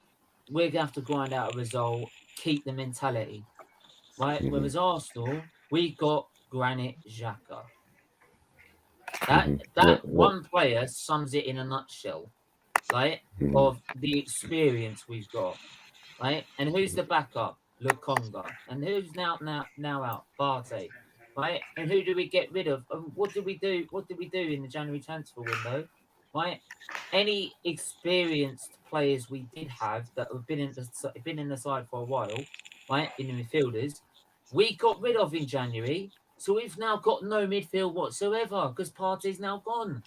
we're gonna have to grind out a result, keep the mentality, right? Whereas Arsenal, we got Granit Xhaka. That one player sums it in a nutshell, right? Of the experience we've got, right? And who's the backup? Lukonga. And who's now out? Partey, right? And who do we get rid of? And what did we do? What did we do in the January transfer window, right? Any experienced players we did have that have been in the side for a while, right? In the midfielders, we got rid of in January. So we've now got no midfield whatsoever because Partey's now gone,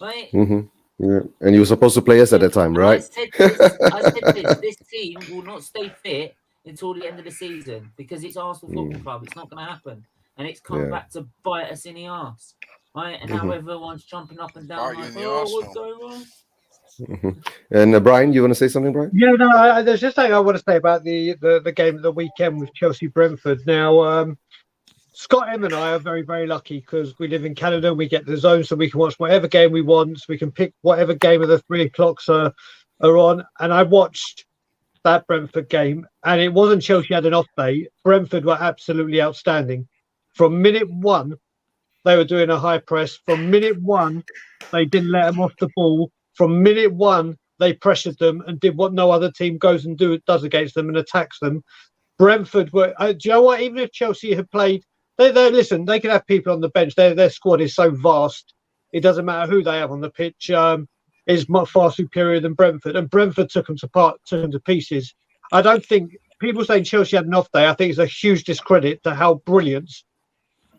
right? Yeah. And you were supposed to play us at that time, right? I said this team will not stay fit until the end of the season because it's Arsenal Football Club. It's not going to happen. And it's come back to bite us in the arse, right? And now everyone's jumping up and down like, what's going on? And Brian, you want to say something, Brian? Yeah, no, there's just something I want to say about the game of the weekend with Chelsea Brentford. Now, Scott, Em and I are very, very lucky because we live in Canada. We get the zone, so we can watch whatever game we want. So we can pick whatever game of the 3 o'clocks are on. And I watched that Brentford game, and it wasn't Chelsea had an off day. Brentford were absolutely outstanding. From minute one, they were doing a high press. From minute one, they didn't let them off the ball. From minute one, they pressured them and did what no other team goes and does against them and attacks them. Brentford were. Do you know what? Even if Chelsea had played. Listen, they can have people on the bench. Their squad is so vast. It doesn't matter who they have on the pitch. Is much far superior than Brentford. And Brentford took them to pieces. I don't think people saying Chelsea had an off day. I think it's a huge discredit to how brilliant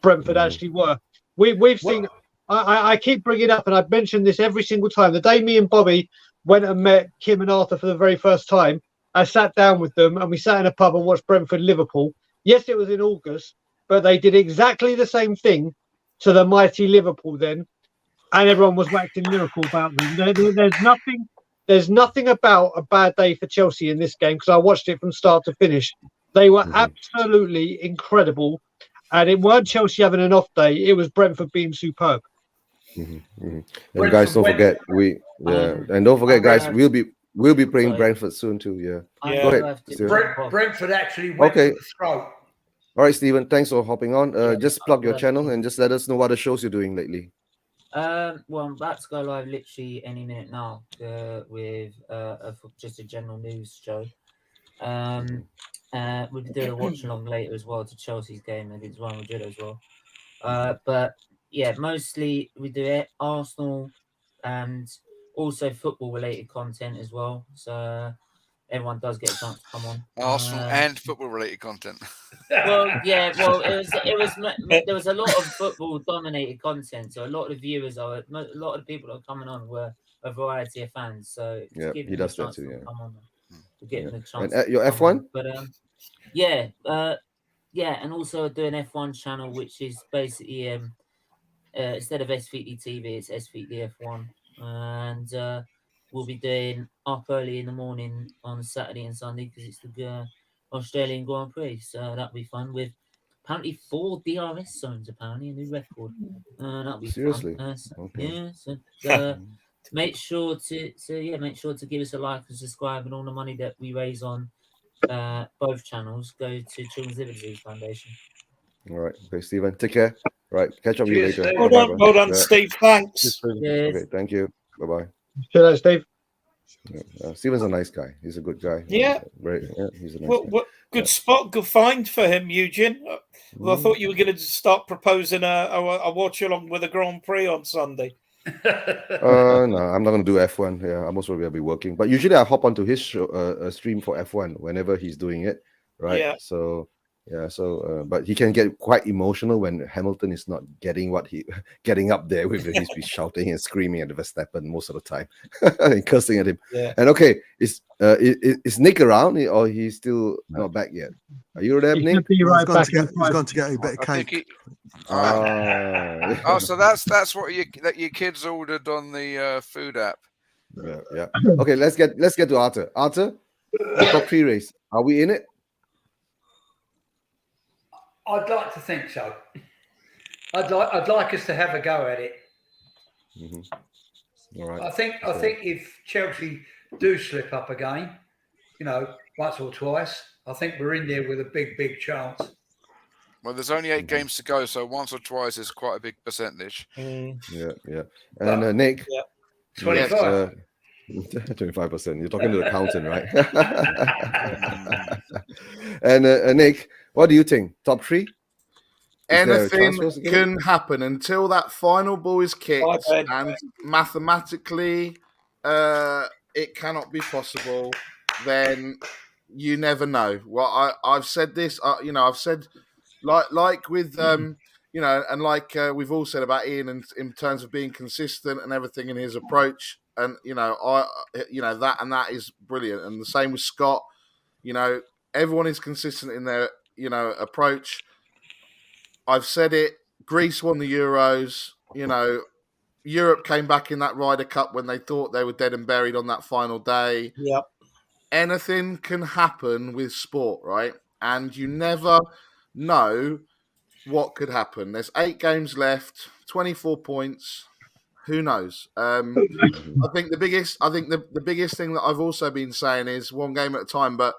Brentford actually were. We've seen. I keep bringing it up, and I've mentioned this every single time. The day me and Bobby went and met Kim and Arthur for the very first time, I sat down with them and we sat in a pub and watched Brentford Liverpool. Yes, it was in August. But they did exactly the same thing to the mighty Liverpool then, and everyone was waxing lyrical about them. There's nothing about a bad day for Chelsea in this game because I watched it from start to finish. They were absolutely incredible, and it weren't Chelsea having an off day. It was Brentford being superb. And guys, don't forget and don't forget, guys, we'll be playing Brentford soon too. Yeah. Go ahead. Brentford actually went for the throat. All right, Stephen, thanks for hopping on. Just plug your channel and just let us know what the shows you're doing lately. Well, I'm about to go live literally any minute now with just a general news show. We'll be doing a watch along later as well to Chelsea's game against Real Madrid as well. But yeah, mostly we do it Arsenal and also football related content as well. So everyone does get a chance to come on. Arsenal and football related content. Well, yeah. Well, there was a lot of football dominated content. So a lot of the viewers a lot of the people that are coming on were a variety of fans. So yeah, he does that too. Come on, to get the chance. And your F1? But yeah, and also do an F1 channel, which is basically instead of SVD TV, it's SVD F1, and we'll be doing up early in the morning on Saturday and Sunday because it's the Australian Grand Prix, so that'll be fun with apparently 4 DRS zones, apparently a new record. That'll be seriously fun. okay. Yeah, so make sure to give us a like and subscribe, and all the money that we raise on both channels go to Children's Liberty Foundation. All right, okay, Stephen, take care. Right, catch up with you later. Well done, Steve. Thanks. Okay, thank you. Bye bye. Cheers, Steve. Steven's a nice guy. He's a good guy. Yeah. He's a nice guy. Good spot, good find for him, Eugene. Well, I thought you were going to start proposing a watch along with a Grand Prix on Sunday. No, I'm not going to do F1. Yeah, most probably I'll be working. But usually I hop onto his show, stream for F1 whenever he's doing it. Right. Yeah. So. Yeah, but he can get quite emotional when Hamilton is not getting getting up there with he's be shouting and screaming at Verstappen most of the time and cursing at him. Yeah. And okay, is Nick around or he's still not back yet? Are you there, Nick? He's gone to get a bit of cake. So that's what your kids ordered on the food app. Yeah. Okay, let's get to Arthur. Arthur, the top 3 race. Are we in it? I'd like to think so. I'd like us to have a go at it. All right. I think if Chelsea do slip up again, once or twice, I think we're in there with a big chance. Well, there's only 8 games to go, so once or twice is quite a big percentage. Yeah. And Nick, 25. 25%. You're talking to the accountant, right? And Nick, what do you think? Top 3? Anything can happen until that final ball is kicked, and mathematically, it cannot be possible. Then you never know. Well, I've said this. I've said like with and like we've all said about Ian in terms of being consistent and everything in his approach, and that is brilliant. And the same with Scott. Everyone is consistent in their approach. I've said it. Greece won the Euros. Europe came back in that Ryder Cup when they thought they were dead and buried on that final day. Yep. Anything can happen with sport, right? And you never know what could happen. There's 8 games left, 24 points. Who knows? I think the biggest thing that I've also been saying is one game at a time. But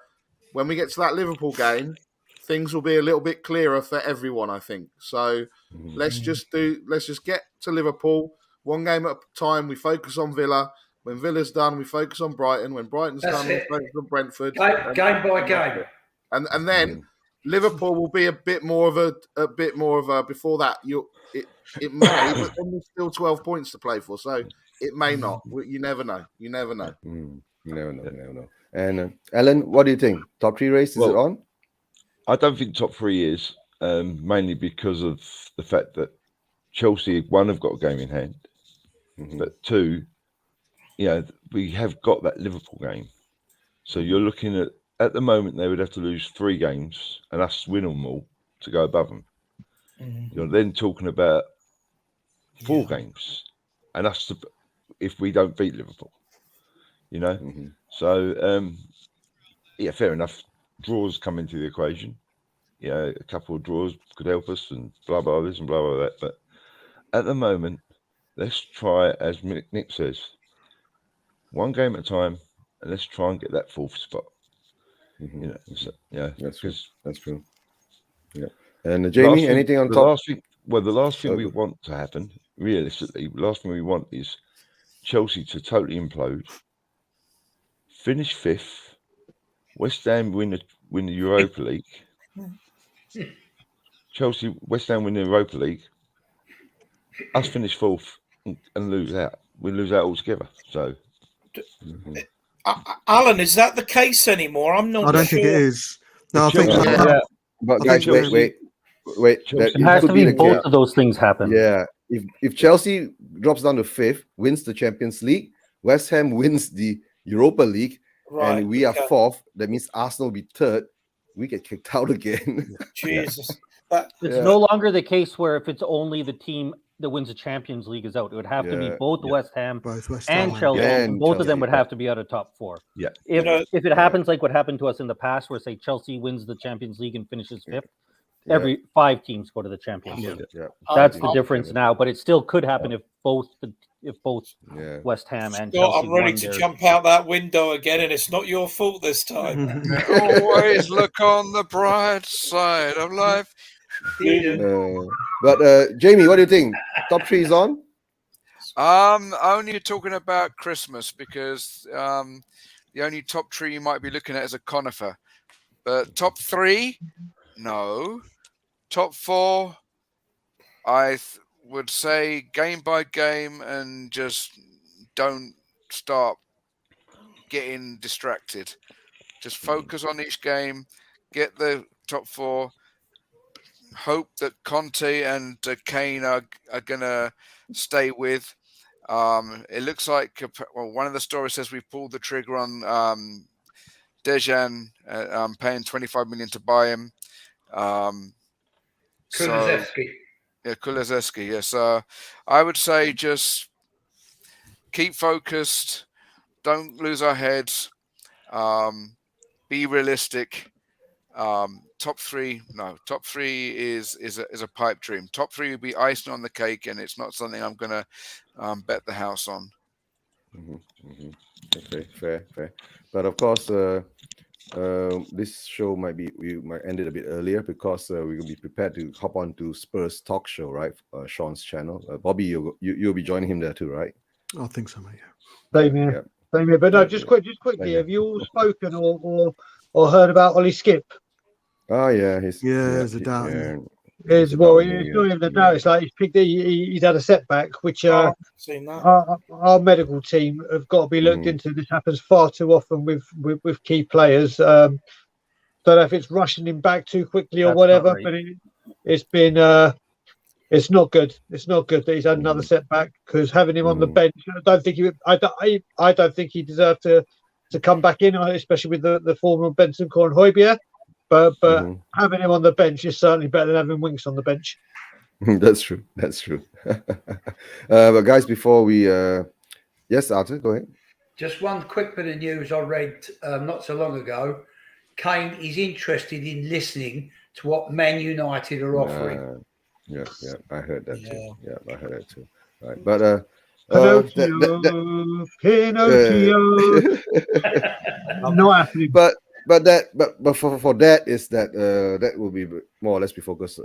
when we get to that Liverpool game, things will be a little bit clearer for everyone, I think. So let's just get to Liverpool one game at a time. We focus on Villa. When Villa's done, we focus on Brighton. When Brighton's done, we focus on Brentford. Game by game. And then Liverpool will be a bit more of a before that. It may, but then there's still 12 points to play for, so it may not. You never know. You never know. You never know. And Alan, what do you think? Top 3 race, is it on? I don't think top 3 is, mainly because of the fact that Chelsea, 1, have got a game in hand, but 2, we have got that Liverpool game. So you're looking at the moment, they would have to lose 3 games and us win them all to go above them. You're then talking about 4 games and us if we don't beat Liverpool, So, fair enough. Draws come into the equation. A couple of draws could help us and blah, blah, this and blah, blah, that. But at the moment, let's try, as Nick says, 1 game at a time, and let's try and get that 4th spot. That's true. Yeah. And Jamie, anything on top? The last thing we want to happen, realistically, the last thing we want is Chelsea to totally implode, finish 5th, West Ham win the Europa League. West Ham win the Europa League. Us finish 4th and lose out. We lose out altogether. So, Alan, is that the case anymore? I'm not. I don't think it is. No, I think. But guys, wait. It has to be both of those things happen. Yeah. If Chelsea drops down to 5th, wins the Champions League, West Ham wins the Europa League. Right, and we are 4th. That means Arsenal will be 3rd. We get kicked out again. Jesus. It's no longer the case where if it's only the team that wins the Champions League is out. It would have to be both West Ham and Chelsea. And both of them would have to be out of top 4. Yeah. If it happens like what happened to us in the past, where say Chelsea wins the Champions League and finishes 5th, every 5 teams go to the Champions League. That's the difference now. But it still could happen if both West Ham and Chelsea. I'm ready to jump out that window again, and it's not your fault this time. Always look on the bright side of life. But Jamie, what do you think? Top 3 is on? Only talking about Christmas because the only top 3 you might be looking at is a conifer. But top 3, no. Top 4, I would say game by game and just don't start getting distracted. Just focus on each game, get the top 4. Hope that Conte and Kane are going to stay with. It looks like one of the stories says we pulled the trigger on Dejan, paying 25 million to buy him. Kulusevski. Yes. I would say just keep focused. Don't lose our heads. Be realistic. Top three, no. Top three is a pipe dream. Top three would be icing on the cake, and it's not something I'm going to bet the house on. Okay, fair. But of course, this show we might end it a bit earlier because we're gonna be prepared to hop on to Spurs talk show, right? Sean's channel. Bobby, you'll be joining him there too, right? I think so, mate. Same here. But no, just quickly, have you all spoken or heard about Ollie Skip? Oh yeah, there's a doubt. It's not even a doubt. It's like he's had a setback, which our medical team have got to be looked into. This happens far too often with key players. Don't know if it's rushing him back too quickly or whatever, but it's been it's not good. It's not good that he's had another setback, because having him on the bench, I don't think he deserved to come back in, especially with the form of Benson and Højbjerg. But having him on the bench is certainly better than having Winks on the bench. That's true. But guys, before we, yes, Arthur, go ahead. Just one quick bit of news I read not so long ago. Kane is interested in listening to what Man United are offering. Yeah, I heard that too. Yeah, I heard that too. Right, but Pinocchio. Not happening. But for that is that that will be more or less be focused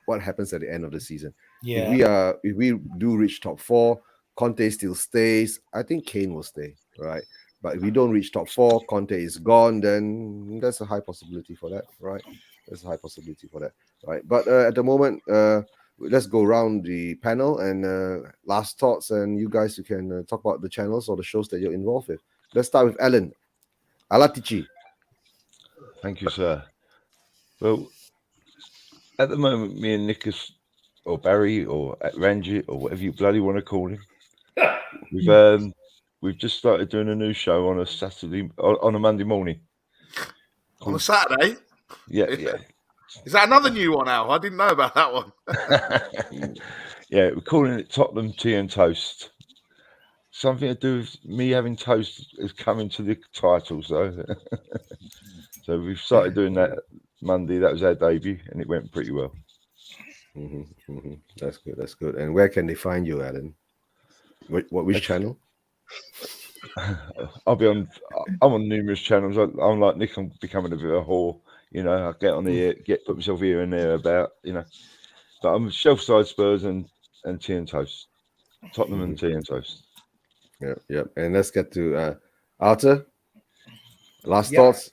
what happens at the end of the season. Yeah. If we do reach top 4, Conte still stays. I think Kane will stay, right? But if we don't reach top 4, Conte is gone, then there's a high possibility for that, right? There's a high possibility for that, right? But at the moment, let's go around the panel and last thoughts, and you guys, you can talk about the channels or the shows that you're involved with. Let's start with Alan. Alatici. Thank you, sir. Well, at the moment, me and Nicholas, or Barry, or Ranjit, or whatever you bloody want to call him, we've just started doing a new show on a Monday morning. On a Saturday? Yeah. Is that another new one, Al? I didn't know about that one. Yeah, we're calling it Tottenham Tea and Toast. Something to do with me having toast is coming to the title, so so we've started doing that Monday. That was our debut, and it went pretty well. That's good. And where can they find you, Alan? Which channel? I'm on numerous channels. I'm like Nick. I'm becoming a bit of a whore. You know, I get on here, put myself here and there about, but I'm Shelfside Spurs and Tea and Toast, Tottenham and Tea and Toast. Yeah. And let's get to Arthur. Last thoughts.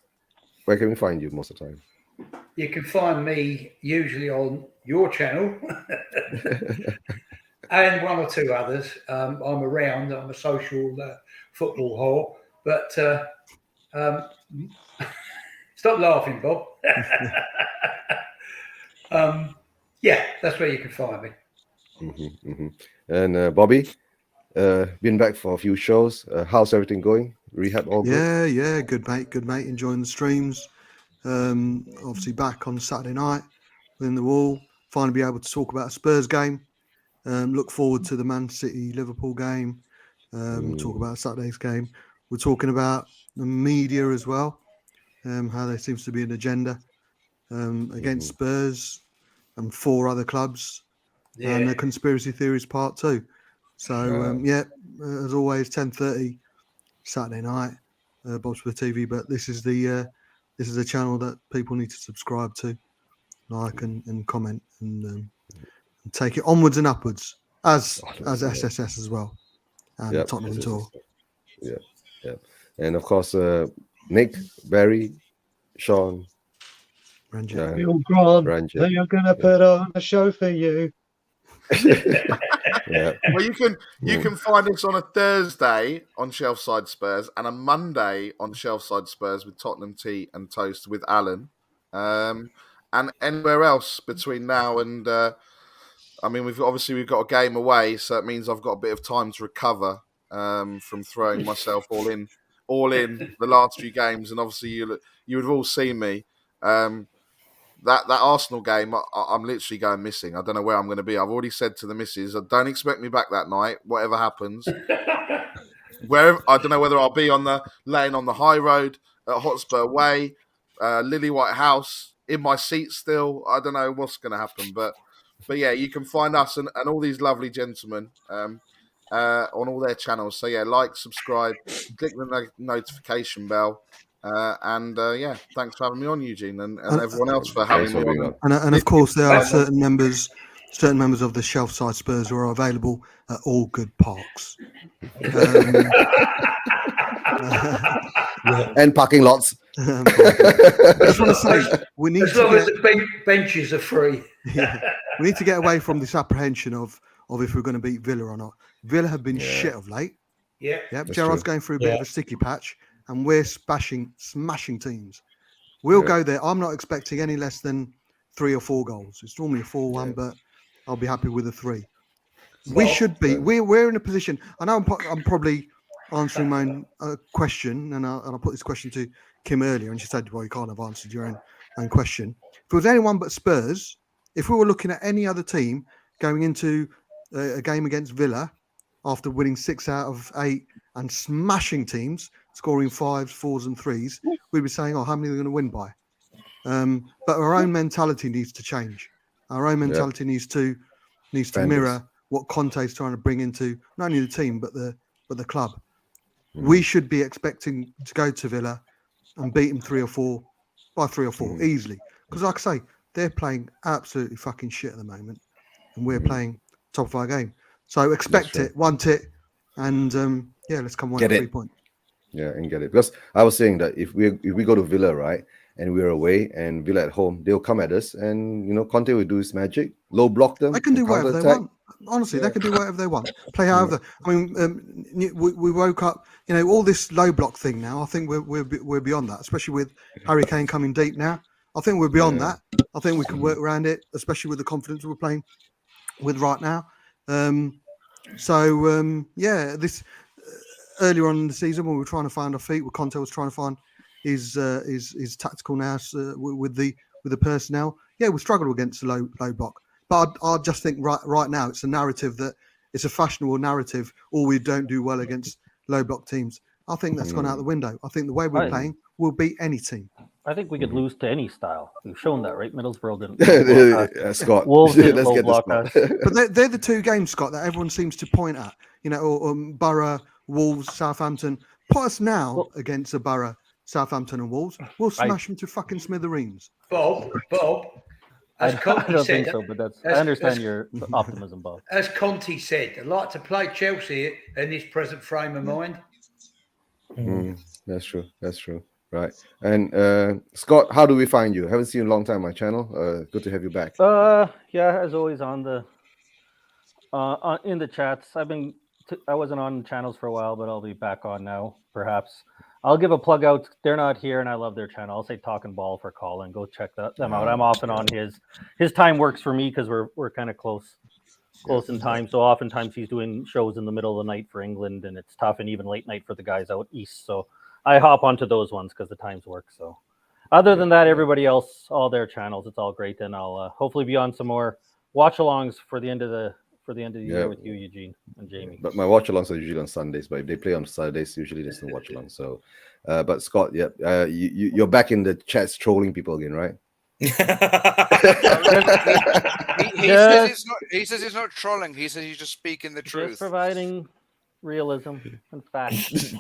Where can we find you most of the time? You can find me usually on your channel and one or two others. I'm around. I'm a social football whore, but stop laughing, Bob. That's where you can find me. And Bobby, been back for a few shows. How's everything going? Rehab all good? Yeah, good mate. Enjoying the streams. Obviously back on Saturday night within the wall. Finally be able to talk about a Spurs game. Look forward to the Man City Liverpool game. We'll talk about Saturday's game. We're talking about the media as well. How there seems to be an agenda against Spurs and 4 other clubs, and the conspiracy theories part 2. So as always, 10:30 Saturday night, Bob's for the TV. But this is a channel that people need to subscribe to, like and comment and take it onwards and upwards as SSS as well, and Tottenham Tour. Yeah. And of course, Nick, Barry, Sean, Ranjit. They are going to put on a show for you. Well, you can find us on a Thursday on Shelfside Spurs and a Monday on Shelfside Spurs with Tottenham Tea and Toast with Alan, and anywhere else between now and we've got a game away, so it means I've got a bit of time to recover from throwing myself all in the last few games, and obviously you would have all seen me. That Arsenal game, I'm literally going missing. I don't know where I'm going to be. I've already said to the missus, don't expect me back that night, whatever happens. I don't know whether I'll be laying on the high road at Hotspur Way, Lily White House in my seat still. I don't know what's going to happen, but yeah, you can find us and all these lovely gentlemen on all their channels. So yeah, like, subscribe, click the notification bell. Yeah, thanks for having me on, Eugene, and everyone else for having me on. And of course, there are certain members of the Shelf Side Spurs who are available at all good parks. And parking lots. I just want to say, we need as long as the benches are free. Yeah, we need to get away from this apprehension of if we're going to beat Villa or not. Villa have been shit of late. Yeah, Gerrard's going through a bit of a sticky patch, and we're smashing teams. We'll go there. I'm not expecting any less than 3 or 4 goals. It's normally a 4-1, but I'll be happy with a 3. We should be. We're in a position. I know I'm probably answering my own question, and I'll put this question to Kim earlier, and she said, "Well, you can't have answered your own question." If it was anyone but Spurs, if we were looking at any other team going into a game against Villa after winning 6 out of 8 and smashing teams, scoring 5s, 4s, and 3s, we'd be saying, "Oh, how many are they going to win by?" But our own mentality needs to change. Our own mentality needs to mirror what Conte's trying to bring into not only the team but the club. We should be expecting to go to Villa and beat them 3 or 4 easily. Because like I say, they're playing absolutely fucking shit at the moment, and we're playing top of our game. So expect it, want it, and let's come away with 3 points. Yeah, and get it. Because I was saying that if we go to Villa, right, and we're away, and Villa at home, they'll come at us, and Conte will do his magic, low block them. They can do whatever they want. Honestly, they can do whatever they want. Play however. I mean, we woke up. All this low block thing now. I think we're beyond that, especially with Harry Kane coming deep now. I think we're beyond that. I think we can work around it, especially with the confidence we're playing with right now. This earlier on in the season when we were trying to find our feet, what Conte was trying to find his tactical nous with the personnel. Yeah, we struggled against the low block. But I just think right now it's a narrative that it's a fashionable narrative, or we don't do well against low block teams. I think that's gone out the window. I think the way we're playing, we'll beat any team. I think we could lose to any style. We've shown that, right? Middlesbrough didn't. Scott. Wolves didn't low block us. But they're the 2 games, Scott, that everyone seems to point at. Or Borough, Wolves, Southampton. Put us now against a Borough, Southampton, and Wolves. We'll smash them to fucking smithereens. Bob. As Conte I don't said, think so, but I understand your optimism, Bob. As Conte said, I'd like to play Chelsea in this present frame of mind. That's true. Right. And Scott, how do we find you? I haven't seen you in a long time on my channel. Good to have you back. As always on the in the chats. I wasn't on channels for a while, but I'll be back on now. Perhaps I'll give a plug out. They're not here, and I love their channel. I'll say Talking Ball for Colin. Go check them out. I'm often on his time works for me because we're kind of close in time. So oftentimes he's doing shows in the middle of the night for England, and it's tough, and even late night for the guys out east. So I hop onto those ones because the times work. So other than that, everybody else, all their channels, it's all great. And I'll hopefully be on some more watch-alongs for the end of the year with you, Eugene and Jamie. But my watch-alongs are usually on Sundays, but if they play on Saturdays, usually there's no watch-along. So, but Scott, you're back in the chats trolling people again, right? He says it's not trolling. He says he's just speaking the truth. Just providing realism and facts.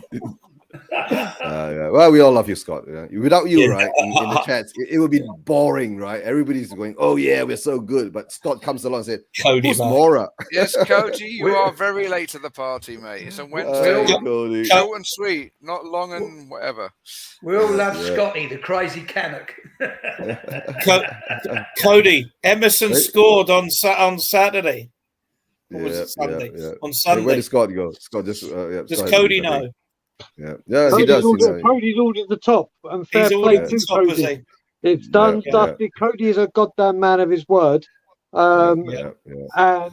Well, we all love you, Scott. Without you, right, in the chats, it would be boring, right? Everybody's going, "Oh yeah, we're so good," but Scott comes along and said, "Who's Mora?" Yes, Cody, you are very late to the party, mate. It's a Wednesday. Short and sweet, not long and whatever. We all love Scotty, the crazy Canuck. Cody, Emerson scored on Saturday. Or was it Sunday? On Sunday. Where did Scott go? Scott just does Cody know? Yeah, he does. Cody's all at the top, and fair play to Cody. It's done. Dusty. Cody is a goddamn man of his word. And I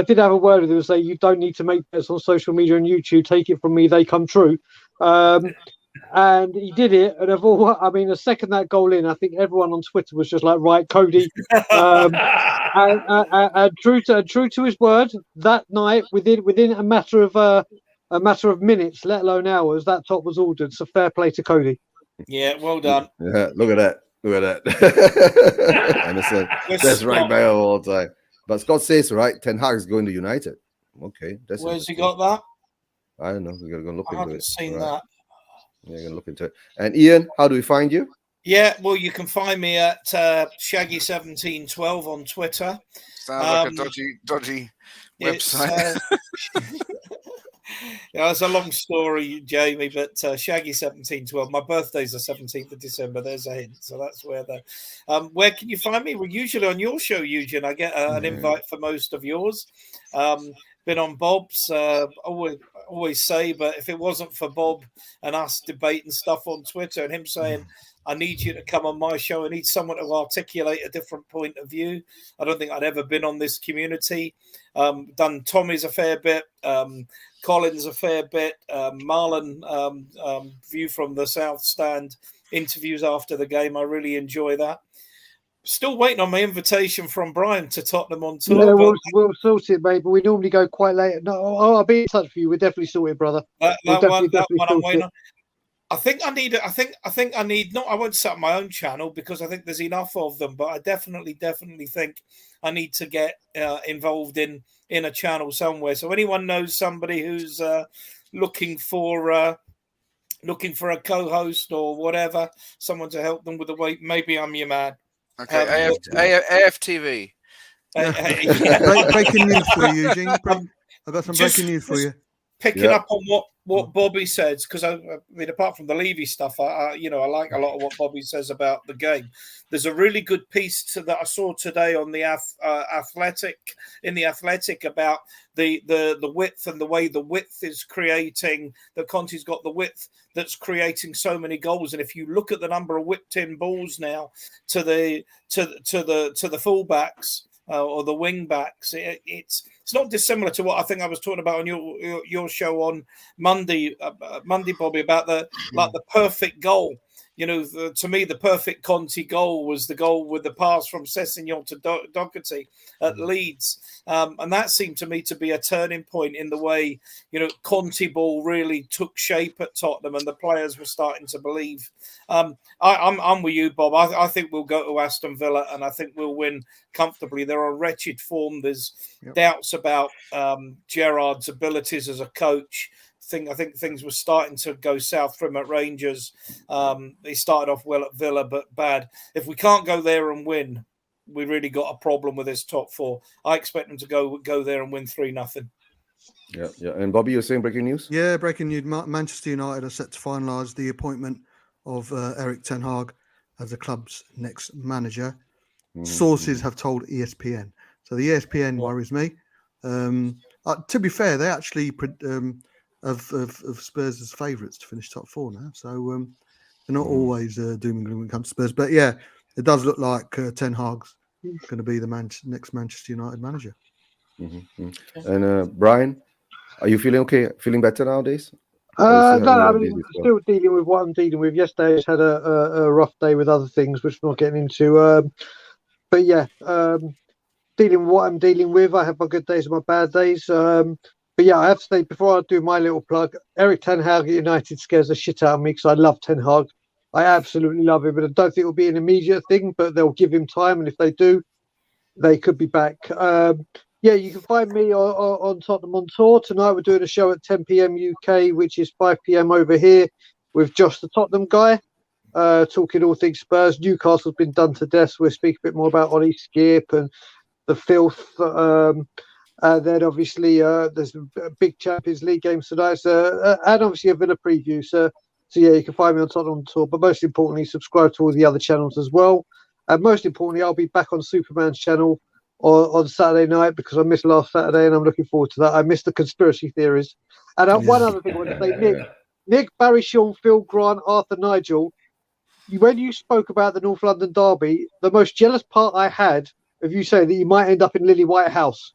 did have a word with him and say, "You don't need to make bets on social media and YouTube. Take it from me, they come true." And he did it. And the second that goal in, I think everyone on Twitter was just like, "Right, Cody." And true to his word, that night within a matter of minutes, let alone hours, that top was ordered. So fair play to Cody. Yeah, well done. Yeah, look at that. Look at that. Emerson, that's right by all the time. But Scott says, right, Ten Hag is going to United. Okay, that's where's he got that? I don't know. We're going to look I into haven't it. seen right. that. Yeah, going to look into it. And Ian, how do we find you? Yeah, well, you can find me at Shaggy1712 on Twitter. Sounds like a dodgy website. Yeah, it's a long story, Jamie, but Shaggy1712. My birthday's the 17th of December. There's a hint. So that's where where can you find me? Well, usually on your show, Eugene. I get an invite for most of yours. Been on Bob's, always say, but if it wasn't for Bob and us debating stuff on Twitter and him saying, I need you to come on my show, I need someone to articulate a different point of view, I don't think I'd ever been on this community. Done Tommy's a fair bit, Collins a fair bit, Marlon View from the South Stand interviews after the game. I really enjoy that. Still waiting on my invitation from Brian to Tottenham on tour. Yeah, we'll sort it, mate. But we normally go quite late. No, I'll be in touch with you. We're definitely sorted, brother. That one I'm waiting on. I think I need. Not. I won't set up my own channel because I think there's enough of them. But I definitely think I need to get involved in a channel somewhere. So anyone knows somebody who's looking for a co-host or whatever, someone to help them with the weight, maybe I'm your man. Okay, AFTV. Breaking news for you, Eugene. I've got some breaking news for you. Picking up on what Bobby says, because I mean, apart from the Levy stuff, I like a lot of what Bobby says about the game. There's a really good piece that I saw today on the Athletic about the width and the way the width is creating. That Conte's got the width that's creating so many goals. And if you look at the number of whipped in balls now to the fullbacks. Or the wing backs, it's not dissimilar to what I think I was talking about on your show on Monday, Bobby, about the perfect goal. To me, the perfect Conte goal was the goal with the pass from Sessegnon to Doherty at Leeds. And that seemed to me to be a turning point in the way, Conte ball really took shape at Tottenham and the players were starting to believe. I'm with you, Bob. I think we'll go to Aston Villa and I think we'll win comfortably. They're a wretched form. There's doubts about Gerrard's abilities as a coach. I think things were starting to go south for him at Rangers. He started off well at Villa, but bad. If we can't go there and win, we really got a problem with this top four. I expect them to go there and win 3-0. Yeah. And Bobby, you're saying breaking news? Yeah, breaking news. Manchester United are set to finalise the appointment of Erik Ten Hag as the club's next manager. Sources have told ESPN. So the ESPN worries me. To be fair, they actually of Spurs as favourites to finish top four now. So they're not always doom and gloom when it comes to Spurs. But yeah, it does look like Ten Hag's going to be the next Manchester United manager. And Brian, are you feeling okay? Feeling better nowadays? Still dealing with what I'm dealing with. Yesterday I just had a rough day with other things, which I'm not getting into. But yeah, dealing with what I'm dealing with. I have my good days and my bad days. But yeah, I have to say, before I do my little plug, Erik Ten Hag at United scares the shit out of me because I love Ten Hag. I absolutely love him, but I don't think it'll be an immediate thing, but they'll give him time. And if they do, they could be back. Yeah, you can find me on Tottenham on Tour. Tonight we're doing a show at 10 p.m. UK, which is 5 p.m. over here with Josh the Tottenham guy, talking all things Spurs. Newcastle's been done to death, so we'll speak a bit more about Ollie Skip and the filth. Then obviously there's a big Champions League games tonight, and obviously a Villa preview. So yeah, you can find me on Tottenham on Tour. But most importantly, subscribe to all the other channels as well. And most importantly, I'll be back on Superman's channel on Saturday night because I missed last Saturday, and I'm looking forward to that. I missed the conspiracy theories. And one other thing I want to say, Nick, Barry, Sean, Phil, Grant, Arthur, Nigel. When you spoke about the North London derby, the most jealous part I had of you saying that you might end up in Lily White House.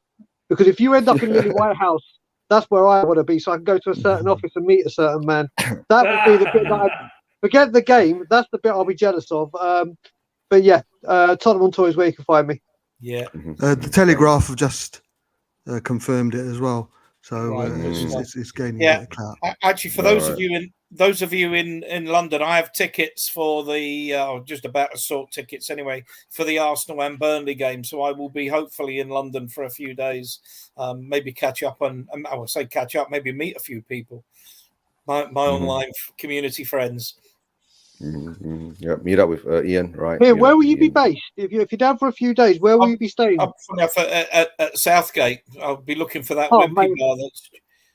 Because if you end up in Lily White House, that's where I want to be, so I can go to a certain office and meet a certain man. That would be the bit that forget the game. That's the bit I'll be jealous of. But yeah, Tottenham on Tour is where you can find me. Yeah. The Telegraph have just confirmed it as well, so it's gaining a bit of clout. Actually, for those of you those of you in London, I have tickets for the just about to sort tickets anyway for the Arsenal and Burnley game. So I will be hopefully in London for a few days. Maybe catch up and I would say catch up. Maybe meet a few people, my online community friends. Yeah, meet up with Ian, right? Here, where will you be based? If you're down for a few days, where will you be staying? I'm at Southgate. I'll be looking for that Wimpy bar.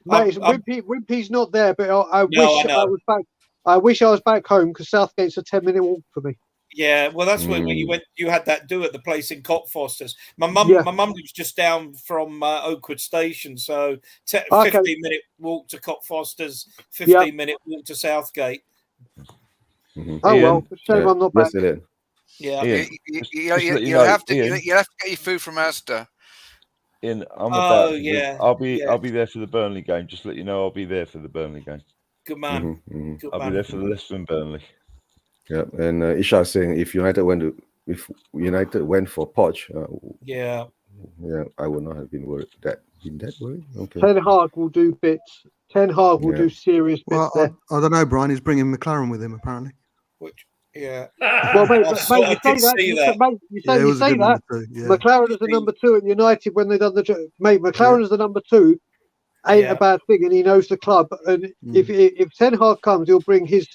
Mate, Wimpy's not there, but I was back. I wish I was back home because Southgate's a 10-minute walk for me. Yeah, well, that's where you went. You had that do at the place in Cockfosters. My mum lives just down from Oakwood Station, so 15-minute walk to Cockfosters, 15-minute walk to Southgate. Oh well, shame I'm not back. Yeah, you'll have to get your food from Asda. I'll be there for the Burnley game. Just let you know, I'll be there for the Burnley game. Good man. I'll be there for the Leicester and Burnley. Yeah, and Isha saying if United went for Poch, I would not have been that worried. Okay. Ten Hag will do bits. Ten Hag will do serious bits. I don't know, Brian. He's bringing McLaren with him apparently. Well, mate, you say that. McLaren is the number 2 at United when they done the McLaren is the number 2. Ain't a bad thing, and he knows the club. And if Ten Hag comes, he'll bring his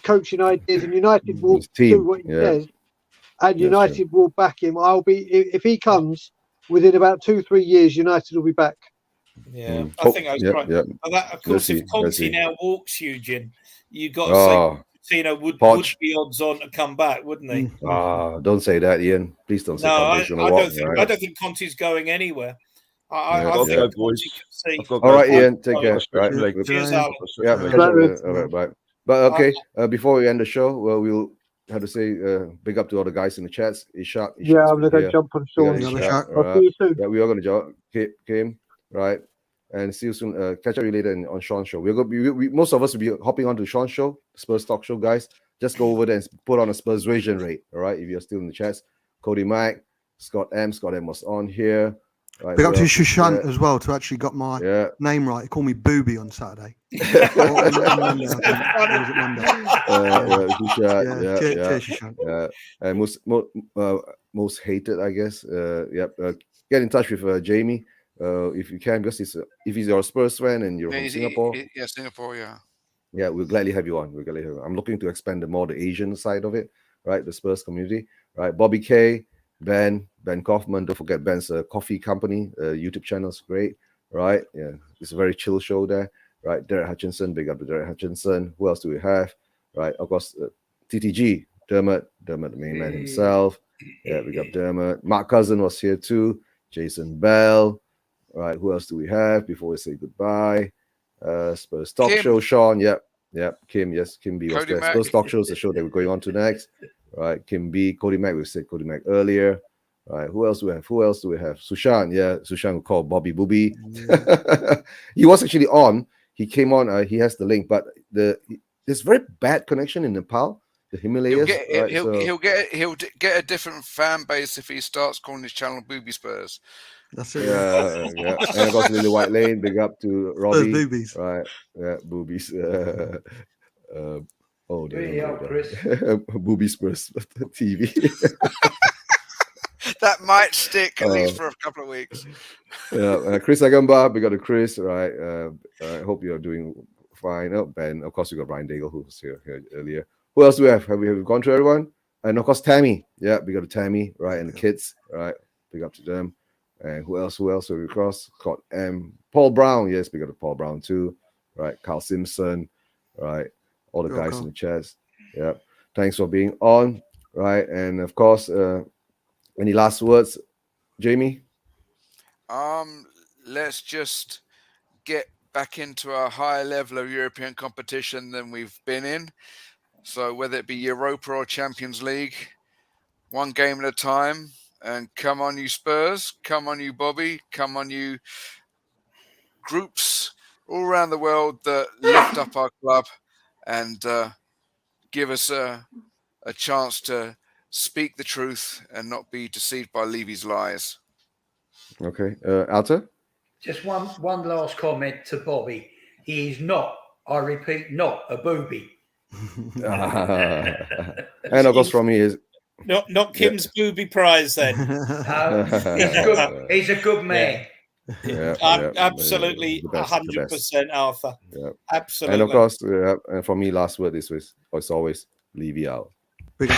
coaching ideas, and United will do what he says, and United will back him. If he comes within about 2-3 years, United will be back. Yeah, I think I was right. Yeah. That, of course, if Conte now walks, Eugene, you got to say. Would be odds on to come back, wouldn't he? Don't say that, Ian. Please don't say I don't think Conte's going anywhere. I think boys. All right, Ian, take care. Right. Cheers, Alan. All right, bye. But okay, before we end the show, we'll have to say big up to all the guys in the chats. Ishak. I'm gonna go jump on Sean. I'll see you soon. Yeah, we are gonna jump. Came right. And see you soon. Catch up you later on Sean's show. Most of us will be hopping on to Sean's show, Spurs Talk Show, guys. Just go over there and put on a Spurs Persuasion rate. All right, if you're still in the chats. Cody Mack, Scott M was on here. Right, big up to Shushant as well to actually got my name right. He called me Booby on Saturday. Cheers, Shushant. And most hated, I guess. Get in touch with Jamie. If you can, because if he's your Spurs fan and you're from Singapore. Singapore, yeah. Yeah, we'll gladly have you on. I'm looking to expand more the Asian side of it, right? The Spurs community, right? Bobby K, Ben Kaufman. Don't forget Ben's coffee company. YouTube channel is great, right? Yeah, it's a very chill show there, right? Derek Hutchinson, big up to Derek Hutchinson. Who else do we have? Right, of course, TTG, Dermot, the main man himself. Yeah, big up Dermot. Mark Cousin was here too. Jason Bell. Right, who else do we have before we say goodbye? Spurs Talk Show, Sean. Yep. Kim, yes, Kim B was there. Spurs Talk Show is the show that we're going on to next. Right, Kim B, Cody Mack. We said Cody Mack earlier. Right, who else do we have? Sushan, Sushan we call Bobby Booby. He was actually on. He came on. He has the link, but there's very bad connection in Nepal, the Himalayas. He'll get a different fan base if he starts calling his channel Booby Spurs. That's it. Yeah. And I got Lily White Lane. Big up to Robbie. Boobies. Right. Yeah, boobies. Chris. Booby Spurs TV. That might stick at least for a couple of weeks. Yeah, Chris Agamba. Big up to Chris. Right. I hope you're doing fine. Oh, Ben. Of course, we got Brian Daigle who was here earlier. Who else do we have? Have we gone through everyone? And of course, Tammy. Yeah, big up to Tammy. Right, and the kids. Right. Big up to them. And who else have we crossed? Scott M. Paul Brown. Yes, we got Paul Brown too. Right. Carl Simpson. Right. All the guys in the chats. Yeah. Thanks for being on. Right. And of course, any last words, Jamie? Let's just get back into a higher level of European competition than we've been in. So whether it be Europa or Champions League, one game at a time. And come on, you Spurs. Come on, you Bobby. Come on, you groups all around the world that lift up our club and give us a chance to speak the truth and not be deceived by Levy's lies. Okay. Alta? Just one last comment to Bobby. He is not I repeat, not a booby. And of course, from me is not Kim's booby prize then. He's a good man. Absolutely, 100%, Arthur. Yeah. Absolutely. And of course, and for me, last word is always Levy out. Big